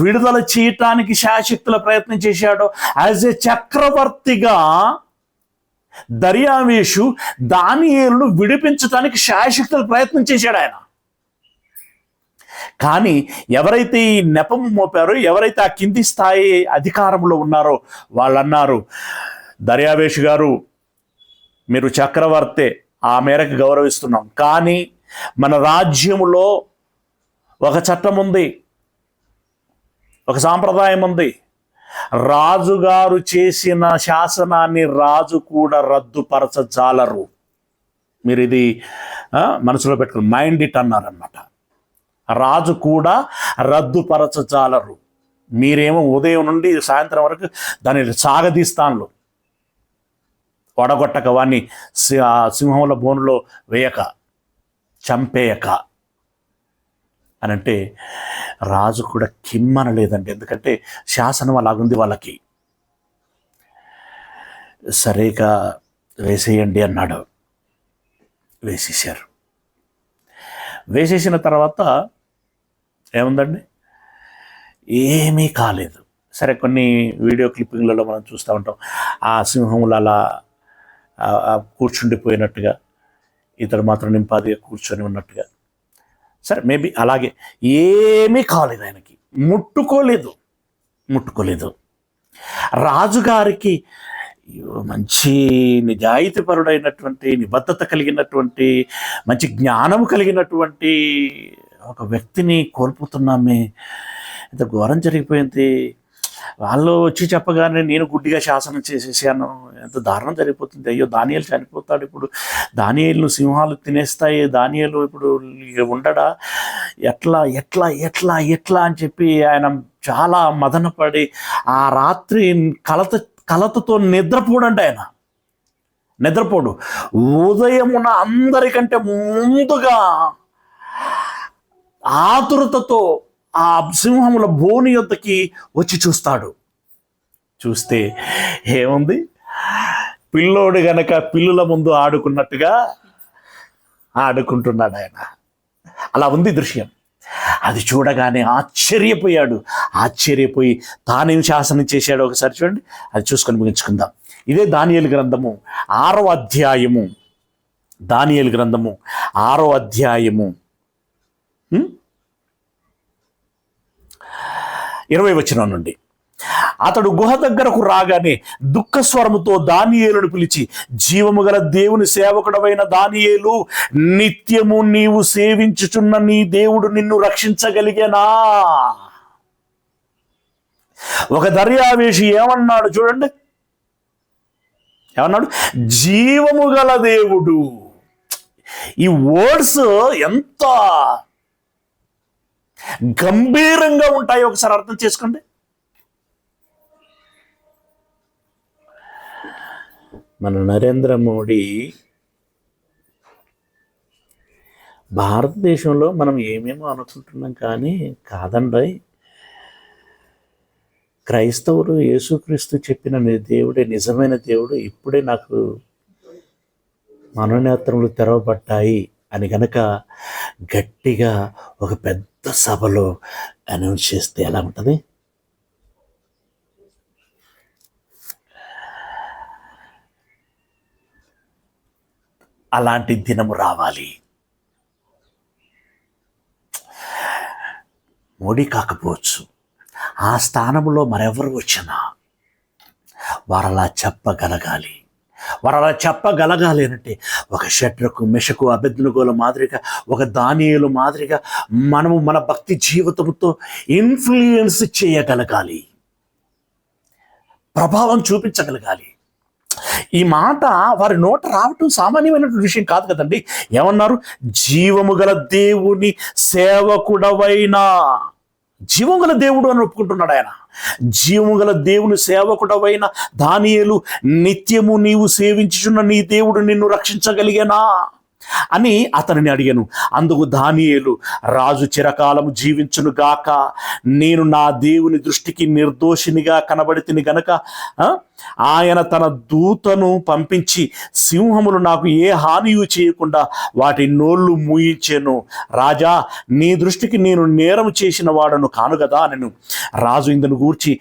విడుదల చేయటానికి శాశక్తుల ప్రయత్నం చేశాడో, యాజ్ ఏ చక్రవర్తిగా దర్యావేషు దానియేలును విడిపించడానికి శాశక్తుల ప్రయత్నం చేశాడు ఆయన. కానీ ఎవరైతే ఈ నెపము మోపారో, ఎవరైతే ఆ కింది స్థాయి అధికారంలో ఉన్నారో వాళ్ళు అన్నారు, దర్యావేషు గారు మీరు చక్రవర్తే, ఆ మేరకు గౌరవిస్తున్నాం, కానీ మన రాజ్యములో ఒక చట్టం ఉంది, ఒక సాంప్రదాయం ఉంది. రాజుగారు చేసిన శాసనాన్ని రాజు కూడా రద్దుపరచజాలరు. మీరు ఇది మనసులో పెట్టుకుని మైండ్ ఇట్ అన్నారన్నమాట. రాజు కూడా రద్దుపరచజాలరు. మీరేమో ఉదయం నుండి సాయంత్రం వరకు దాన్ని సాగదీస్తాన్లు, వడగొట్టక, వాడిని సింహంలో బోనులో వేయక, చంపేయక అని అంటే రాజు కూడా కిమ్మనలేదండి. ఎందుకంటే శాసనం అలాగుంది వాళ్ళకి. సరేగా వేసేయండి అన్నాడు. వేసేసారు. వేసేసిన తర్వాత ఏముందండి, ఏమీ కాలేదు. సరే, కొన్ని వీడియో క్లిప్పింగ్లలో మనం చూస్తూ ఉంటాం, ఆ సింహములు అలా కూర్చుండిపోయినట్టుగా, ఇతడు మాత్రం నింపాదిగా కూర్చొని ఉన్నట్టుగా. సరే, మేబీ అలాగే. ఏమీ కాలేదు, ఆయనకి ముట్టుకోలేదు. రాజుగారికి మంచి నిజాయితీపరుడైనటువంటి, నిబద్ధత కలిగినటువంటి, మంచి జ్ఞానము కలిగినటువంటి ఒక వ్యక్తిని కోల్పోతున్నామే, ఇంత ఘోరం జరిగిపోయింది. వాళ్ళు వచ్చి చెప్పగానే నేను గుడ్డిగా శాసనం చేసేసాను, ఎంత దారుణం జరిగిపోతుంది, అయ్యో దానియేలు చనిపోతాడు, ఇప్పుడు దానియేలును సింహాలు తినేస్తాయి, దానియేలు ఇప్పుడు ఉండడా, ఎట్లా ఎట్లా ఎట్లా ఎట్లా అని చెప్పి ఆయన చాలా మదనపడి ఆ రాత్రి కలతతో నిద్రపోడండి. ఆయన నిద్రపోడు. ఉదయమున అందరికంటే ముందుగా ఆతురతతో ఆ సింహముల బోని యొద్దకి వచ్చి చూస్తాడు. చూస్తే ఏముంది, పిల్లోడు గనక పిల్లుల ముందు ఆడుకున్నట్టుగా ఆడుకుంటున్నాడు ఆయన. అలా ఉంది దృశ్యం. అది చూడగానే ఆశ్చర్యపోయి తానేం శాసనం చేశాడో ఒకసారి చూడండి. అది చూసుకొని ముగించుకుందాం. ఇదే దానియేలు గ్రంథము 6వ అధ్యాయము. దానియేలు గ్రంథము 6వ అధ్యాయము 20వ వచనం నుండి. అతడు గుహ దగ్గరకు రాగానే దుఃఖస్వరముతో దానియేలును పిలిచి, జీవము గల దేవుని సేవకుడవైన దానియేలు, నిత్యము నీవు సేవించుచున్న నీ దేవుడు నిన్ను రక్షించగలిగేనా? ఒక దర్యావేషి ఏమన్నాడు చూడండి, ఏమన్నాడు? జీవము గల దేవుడు. ఈ వర్డ్స్ ఎంత గంభీరంగా ఉంటాయో ఒకసారి అర్థం చేసుకోండి. మన నరేంద్ర మోడీ భారతదేశంలో మనం ఏమేమో అనుకుంటున్నాం, కానీ కాదండి, క్రైస్తవులు యేసుక్రీస్తు చెప్పిన దేవుడే నిజమైన దేవుడు, ఇప్పుడే నాకు మనోనేత్రములు తెరవబడ్డాయి అని గనక గట్టిగా ఒక పెద్ద సభలో అనౌన్స్ చేస్తే ఎలా ఉంటుంది? అలాంటి దినము రావాలి. మోడీ కాకపోవచ్చు, ఆ స్థానంలో మరెవరు వచ్చినా వారు అలా చెప్పగలగాలి. అంటే ఒక షడ్రకు, మెషకు, అబేద్నెగోల మాదిరిగా, ఒక దానియేలు మాదిరిగా మనము మన భక్తి జీవితంతో ఇన్ఫ్లుయెన్స్ చేయగలగాలి, ప్రభావం చూపించగలగాలి. ఈ మాట వారి నోట రావటం సామాన్యమైనటువంటి విషయం కాదు కదండి. ఏమన్నారు? జీవము గల దేవుని సేవకుడవైన, జీవము గల దేవుడు అని ఒప్పుకుంటున్నాడు ఆయన. జీవము గల దేవుని సేవకుడవైన దానియేలు, నిత్యము నీవు సేవించుచున్న నీ దేవుడు నిన్ను రక్షించగలిగేనా అని అతనిని అడిగాను. అందుకు దానియేలు, రాజు చిరకాలము జీవించును గాక, నేను నా దేవుని దృష్టికి నిర్దోషినిగా కనబడితిని గనక ఆయన తన దూతను పంపించి సింహములు నాకు ఏ హానియు చేయకుండా వాటి నోళ్ళు మూయించెను. రాజా, నీ దృష్టికి నేను నేరం చేసిన వాడను కాను కదా నేను. రాజు ఇందును గూర్చి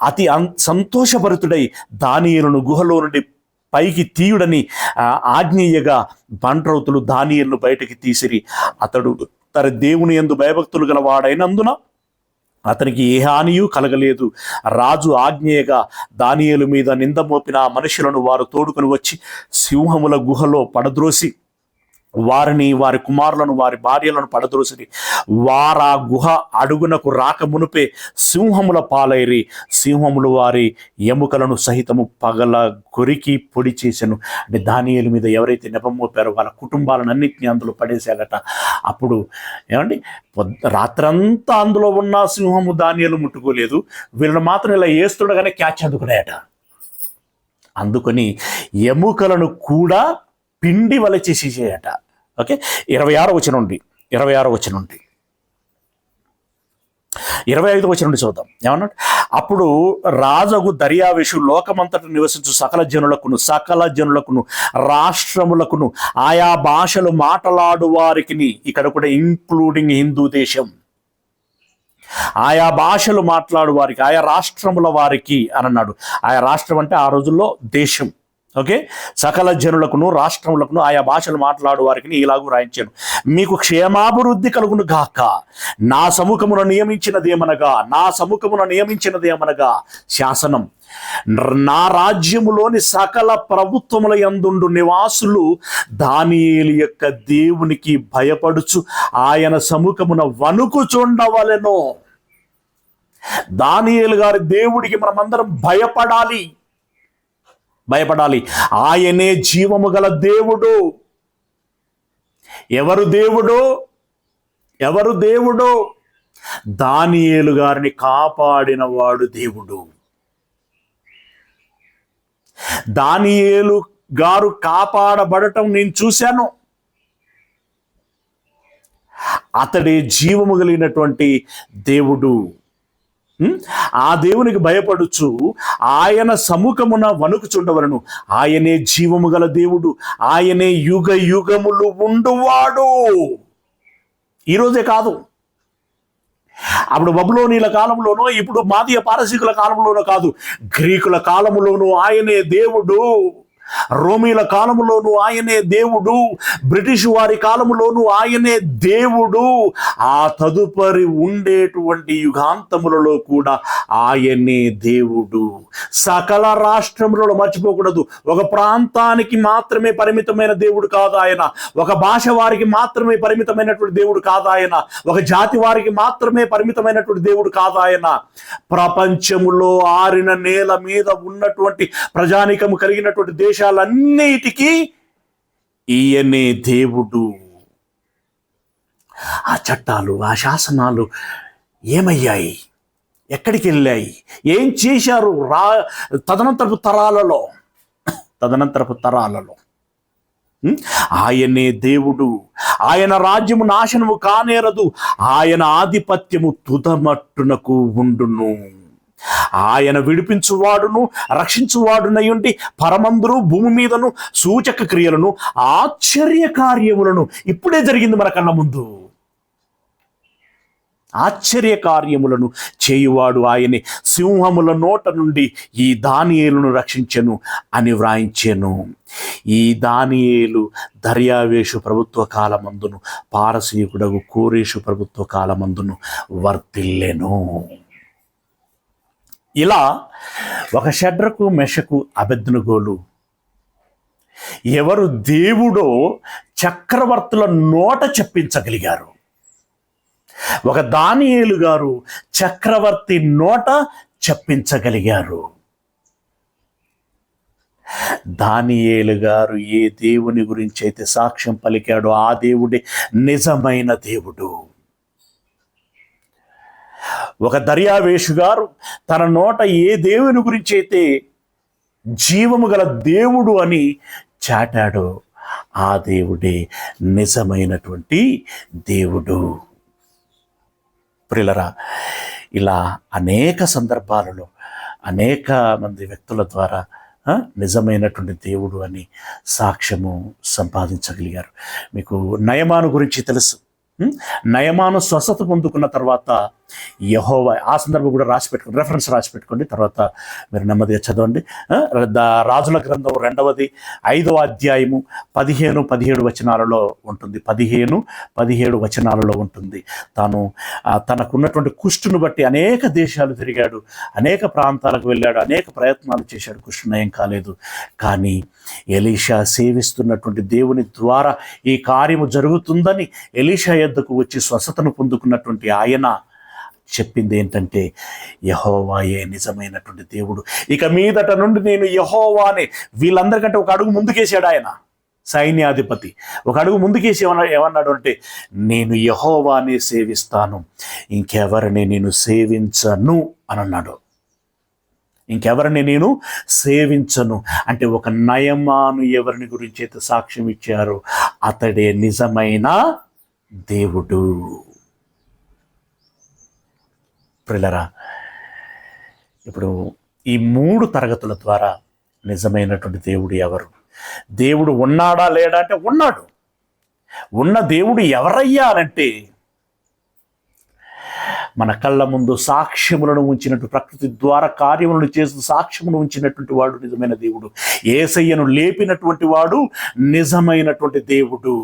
అతి సంతోషభరితుడై దానియేలును గుహలో నుండి పైకి తీయుడని ఆజ్ఞేయగా బంట్రౌతులు దానియేలును బయటికి తీసిరి. అతడు తన దేవుని యందు భయభక్తులు గల వాడైనందున అతనికి ఏ హానియూ కలగలేదు. రాజు ఆజ్ఞేయగా దానియేలు మీద నింద మోపిన ఆ మనుషులను వారు తోడుకొని వచ్చి సింహముల గుహలో పడద్రోసి వారిని, వారి కుమారులను, వారి భార్యలను పడద్రోసిరి. వారా గుహ అడుగునకు రాక మునుపే సింహముల పాలైరి. సింహములు వారి ఎముకలను సహితము పగల కొరికి పొడి చేసెను. అంటే దానియేలు మీద ఎవరైతే నెపం మోపారో వాళ్ళ కుటుంబాలను అన్నింటినీ అందులో పడేశారట. అప్పుడు ఏమండి, రాత్రంతా అందులో ఉన్న సింహము దానియేలు ముట్టుకోలేదు, వీళ్ళని మాత్రం ఇలా వేస్తుండగానే క్యాచ్ అందుకున్నాయట. అందుకొని ఎముకలను కూడా పిండి వల చేసేయట. ఓకే, 26వ వచనం నుండి 25వ వచనం నుండి చూద్దాం. ఏమన్నాడు? అప్పుడు రాజగు దర్యావేషు లోకమంతట నివసించు సకల జనులకును రాష్ట్రములకును ఆయా భాషలు మాట్లాడు వారికి, ఇక్కడ కూడా ఇంక్లూడింగ్ హిందూ దేశం, ఆయా భాషలు మాట్లాడు వారికి, ఆయా రాష్ట్రముల వారికి అని అన్నాడు. ఆయా రాష్ట్రం అంటే ఆ రోజుల్లో దేశం. ఓకే, సకల జనులకును రాష్ట్రములకును ఆయా భాషలు మాట్లాడు వారికి ఇలాగూ రాయించాను. మీకు క్షేమాభివృద్ధి కలుగును గాక. నా సముఖమున నియమించినదేమనగా శాసనం, నా రాజ్యములోని సకల ప్రభుత్వముల యందుండు నివాసులు దానియేలు యొక్క దేవునికి భయపడుచు ఆయన సముఖమున వణుకుచుండవలెను. దానియేలు గారి దేవుడికి మనమందరం భయపడాలి. ఆయనే జీవము గల దేవుడు. ఎవరు దేవుడు? దానియేలు గారిని కాపాడిన వాడు దేవుడు. దానియేలు గారు కాపాడబడటం నేను చూశాను. అతడే జీవము కలిగినటువంటి దేవుడు. ఆ దేవునికి భయపడుచు ఆయన సముఖమున వణుకుచుండవలను. ఆయనే జీవము గల దేవుడు, ఆయనే యుగ యుగములు ఉండువాడు. ఈరోజే కాదు, అప్పుడు బబులోనీల కాలంలోనో, ఇప్పుడు మాదీయ పారసీకుల కాలంలోనో కాదు, గ్రీకుల కాలంలోనూ ఆయనే దేవుడు, రోమీల కాలములోను ఆయనే దేవుడు, బ్రిటిష్ వారి కాలములోను ఆయనే దేవుడు, ఆ తదుపరి ఉండేటువంటి యుగాంతములలో కూడా ఆయనే దేవుడు. సకల రాష్ట్రములలో మర్చిపోకూడదు, ఒక ప్రాంతానికి మాత్రమే పరిమితమైన దేవుడు కాదు ఆయన, ఒక భాష వారికి మాత్రమే పరిమితమైనటువంటి దేవుడు కాదు ఆయన, ఒక జాతి వారికి మాత్రమే పరిమితమైనటువంటి దేవుడు కాదు ఆయన. ప్రపంచములో ఆరిన నేల మీద ఉన్నటువంటి ప్రజానికము కలిగినటువంటి దేశాలన్నిటికీ ఈయనే దేవుడు. ఆ చట్టాలు, ఆ శాసనాలు ఏమయ్యాయి? ఎక్కడికి వెళ్ళాయి? ఏం చేశారు? తదనంతరపు తరాలలో ఆయనే దేవుడు. ఆయన రాజ్యము నాశనము కానేరదు, ఆయన ఆధిపత్యము తుదమట్టునకు ఉండును. ఆయన విడిపించువాడును రక్షించువాడునయుండి పరమందురు భూమి మీదను సూచక క్రియలను ఆశ్చర్య కార్యములను, ఇప్పుడే జరిగింది మన కళ్ళ ముందు, ఆశ్చర్య కార్యములను చేయువాడు ఆయనే. సింహముల నోట నుండి ఈ దానియేలును రక్షించెను అని వ్రాయించెను. ఈ దానియేలు దర్యావేషు ప్రభుత్వ కాలమందును పారసీకుడగు కోరేషు ప్రభుత్వ కాలమందును వర్తిల్లెను. ఇలా ఒక షడ్రకు, మెషకు, అబేద్నెగోలు ఎవరు దేవుడో చక్రవర్తుల నోట చెప్పించగలిగారు. ఒక దానియేలు గారు చక్రవర్తి నోట చెప్పించగలిగారు. దానియేలు గారు ఏ దేవుని గురించి అయితే సాక్ష్యం పలికాడో ఆ దేవుడే నిజమైన దేవుడు. ఒక దర్యావేషు గారు తన నోట ఏ దేవుని గురించి అయితే జీవము గల దేవుడు అని చాటాడో ఆ దేవుడే నిజమైనటువంటి దేవుడు. ప్రియులరా, ఇలా అనేక సందర్భాలలో అనేక మంది వ్యక్తుల ద్వారా నిజమైనటువంటి దేవుడు అని సాక్ష్యము సంపాదించగలిగారు. మీకు నయమాను గురించి తెలుసు. నయమాను స్వస్థత పొందుకున్న తర్వాత యెహోవా, ఆ సందర్భం కూడా రాసి పెట్టుకోండి, రెఫరెన్స్ రాసి పెట్టుకోండి, తర్వాత మీరు నెమ్మదిగా చదవండి. రాజుల గ్రంథం 5వ అధ్యాయము 15-17 వచనాలలో ఉంటుంది. 15-17 వచనాలలో ఉంటుంది. తాను తనకున్నటువంటి కుష్టును బట్టి అనేక దేశాలు తిరిగాడు, అనేక ప్రాంతాలకు వెళ్ళాడు, అనేక ప్రయత్నాలు చేశాడు, కుష్టు నయం కాలేదు. కానీ ఎలీషా సేవిస్తున్నటువంటి దేవుని ద్వారా ఈ కార్యము జరుగుతుందని ఎలీషా యొద్దకు వచ్చి స్వస్థతను పొందుకున్నటువంటి ఆయన చెప్పింది ఏంటంటే, యెహోవాయే నిజమైనటువంటి దేవుడు, ఇక మీదట నుండి నేను యెహోవానే. వీళ్ళందరికంటే ఒక అడుగు ముందుకేసాడు ఆయన, సైన్యాధిపతి ఒక అడుగు ముందుకేసి ఏమన్నాడు అంటే, నేను యెహోవానే సేవిస్తాను, ఇంకెవరిని నేను సేవించను అని అన్నాడు. ఇంకెవరిని నేను సేవించను అంటే, ఒక నయమాను ఎవరిని గురించి అయితే సాక్ష్యం ఇచ్చారో అతడే నిజమైన దేవుడు. ప్రియులారా, ఇప్పుడు ఈ 3 తరగతుల ద్వారా నిజమైనటువంటి దేవుడు ఎవరు? దేవుడు ఉన్నాడా లేడా అంటే ఉన్నాడు. ఉన్న దేవుడు ఎవరయ్యా అంటే, మన కళ్ళ ముందు సాక్ష్యములను ఉంచినట్టు, ప్రకృతి ద్వారా కార్యములను చేస్తూ సాక్ష్యమును ఉంచినటువంటి వాడు నిజమైన దేవుడు. యేసయ్యను లేపినటువంటి వాడు నిజమైనటువంటి దేవుడు.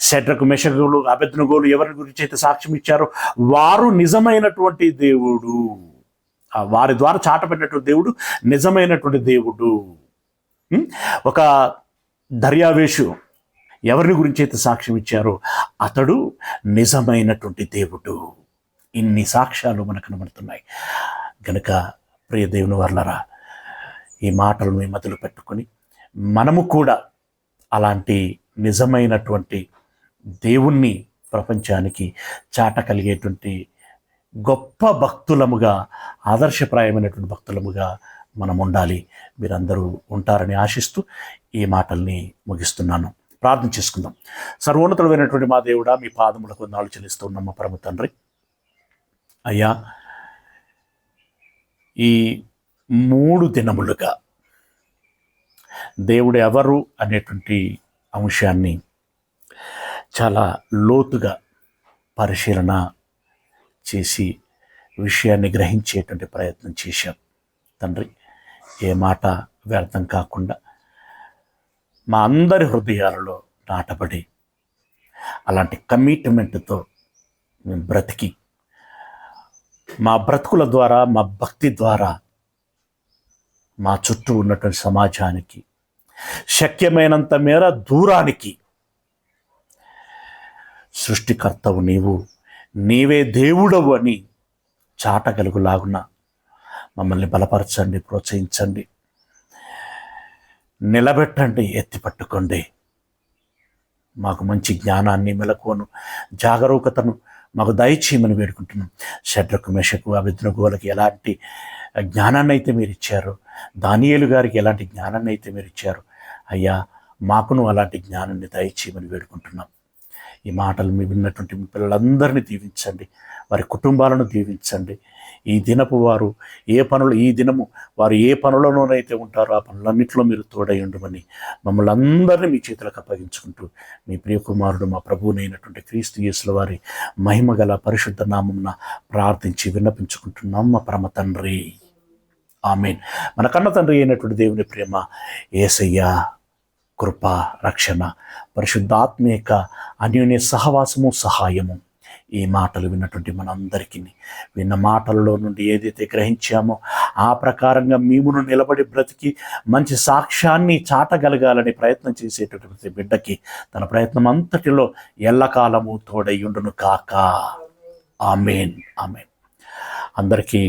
షడ్రకు, మెషకులు, అబేద్నెగోలు ఎవరి గురించి అయితే సాక్ష్యం ఇచ్చారో వారు నిజమైనటువంటి దేవుడు. వారి ద్వారా చాటబడినటువంటి దేవుడు నిజమైనటువంటి దేవుడు. ఒక దర్యావేషు ఎవరిని గురించి అయితే సాక్ష్యం ఇచ్చారో అతడు నిజమైనటువంటి దేవుడు. ఇన్ని సాక్ష్యాలు మనకు కనబడుతున్నాయి. గనుక ప్రియ దేవుని వర్లరా, ఈ మాటలు మీ మధ్యలో పెట్టుకొని మనము కూడా అలాంటి నిజమైనటువంటి దేవుణ్ణి ప్రపంచానికి చాటగలిగేటువంటి గొప్ప భక్తులముగా, ఆదర్శప్రాయమైనటువంటి భక్తులముగా మనం ఉండాలి. మీరందరూ ఉంటారని ఆశిస్తూ ఈ మాటల్ని ముగిస్తున్నాను. ప్రార్థన చేసుకుందాం. సర్వోన్నతుడైనటువంటి మా దేవుడా, మీ పాదములకు వందనాలు చెల్లిస్తూ ఉన్నాం మా పరమ తండ్రి. అయ్యా, ఈ 3 దినములుగా దేవుడు ఎవరు అనేటువంటి అంశాన్ని చాలా లోతుగా పరిశీలన చేసి విషయాన్ని గ్రహించేటువంటి ప్రయత్నం చేశాం తండ్రి. ఏ మాట వ్యర్థం కాకుండా మా అందరి హృదయాలలో నాటబడి అలాంటి కమిట్మెంట్తో మేము బ్రతికి, మా బ్రతుకుల ద్వారా, మా భక్తి ద్వారా మా చుట్టూ ఉన్నటువంటి సమాజానికి శక్యమైనంత మేర దూరానికి సృష్టికర్తవు నీవు, నీవే దేవుడవు అని చాటగలుగులాగున మమ్మల్ని బలపరచండి, ప్రోత్సహించండి, నిలబెట్టండి, ఎత్తిపట్టుకోండి. మాకు మంచి జ్ఞానాన్ని, మెలకువను, జాగరూకతను మాకు దయచేయమని వేడుకుంటున్నాం. షడ్రకు, మెషకు, అబేద్నెగోలకి ఎలాంటి జ్ఞానాన్ని అయితే మీరు ఇచ్చారో, దానియేలు గారికి ఎలాంటి జ్ఞానాన్ని అయితే మీరు ఇచ్చారో, అయ్యా మాకును అలాంటి జ్ఞానాన్ని దయచేయమని వేడుకుంటున్నాం. ఈ మాటలు మీ విన్నటువంటి మీ పిల్లలందరినీ దీవించండి, వారి కుటుంబాలను దీవించండి. ఈ దినపు వారు ఈ దినము వారు ఏ పనులలోనైతే ఉంటారో ఆ పనులన్నింటిలో మీరు తోడై ఉండమని మమ్మల్ని అందరినీ మీ చేతులకు అప్పగించుకుంటూ, మీ ప్రియకుమారుడు మా ప్రభువునైనటువంటి క్రీస్తు యేసుల వారి మహిమగల పరిశుద్ధ నామమున ప్రార్థించి విన్నపించుకుంటున్నాం మా పరమ తండ్రి. ఆమేన్. మన కన్న తండ్రి అయినటువంటి దేవుని ప్రేమ, యేసయ్య కృప, రక్షణ, పరిశుద్ధాత్మీక అన్యోన్య సహవాసము, సహాయము ఈ మాటలు విన్నటువంటి మనందరికీ, విన్న మాటలలో నుండి ఏదైతే గ్రహించామో ఆ ప్రకారంగా మేమును నిలబడి బ్రతికి మంచి సాక్ష్యాన్ని చాటగలగాలని ప్రయత్నం చేసేటటువంటి బిడ్డకి తన ప్రయత్నం అంతటిలో ఎల్లకాలము తోడై ఉండును కాక. ఆమేన్. ఆమేన్. అందరికీ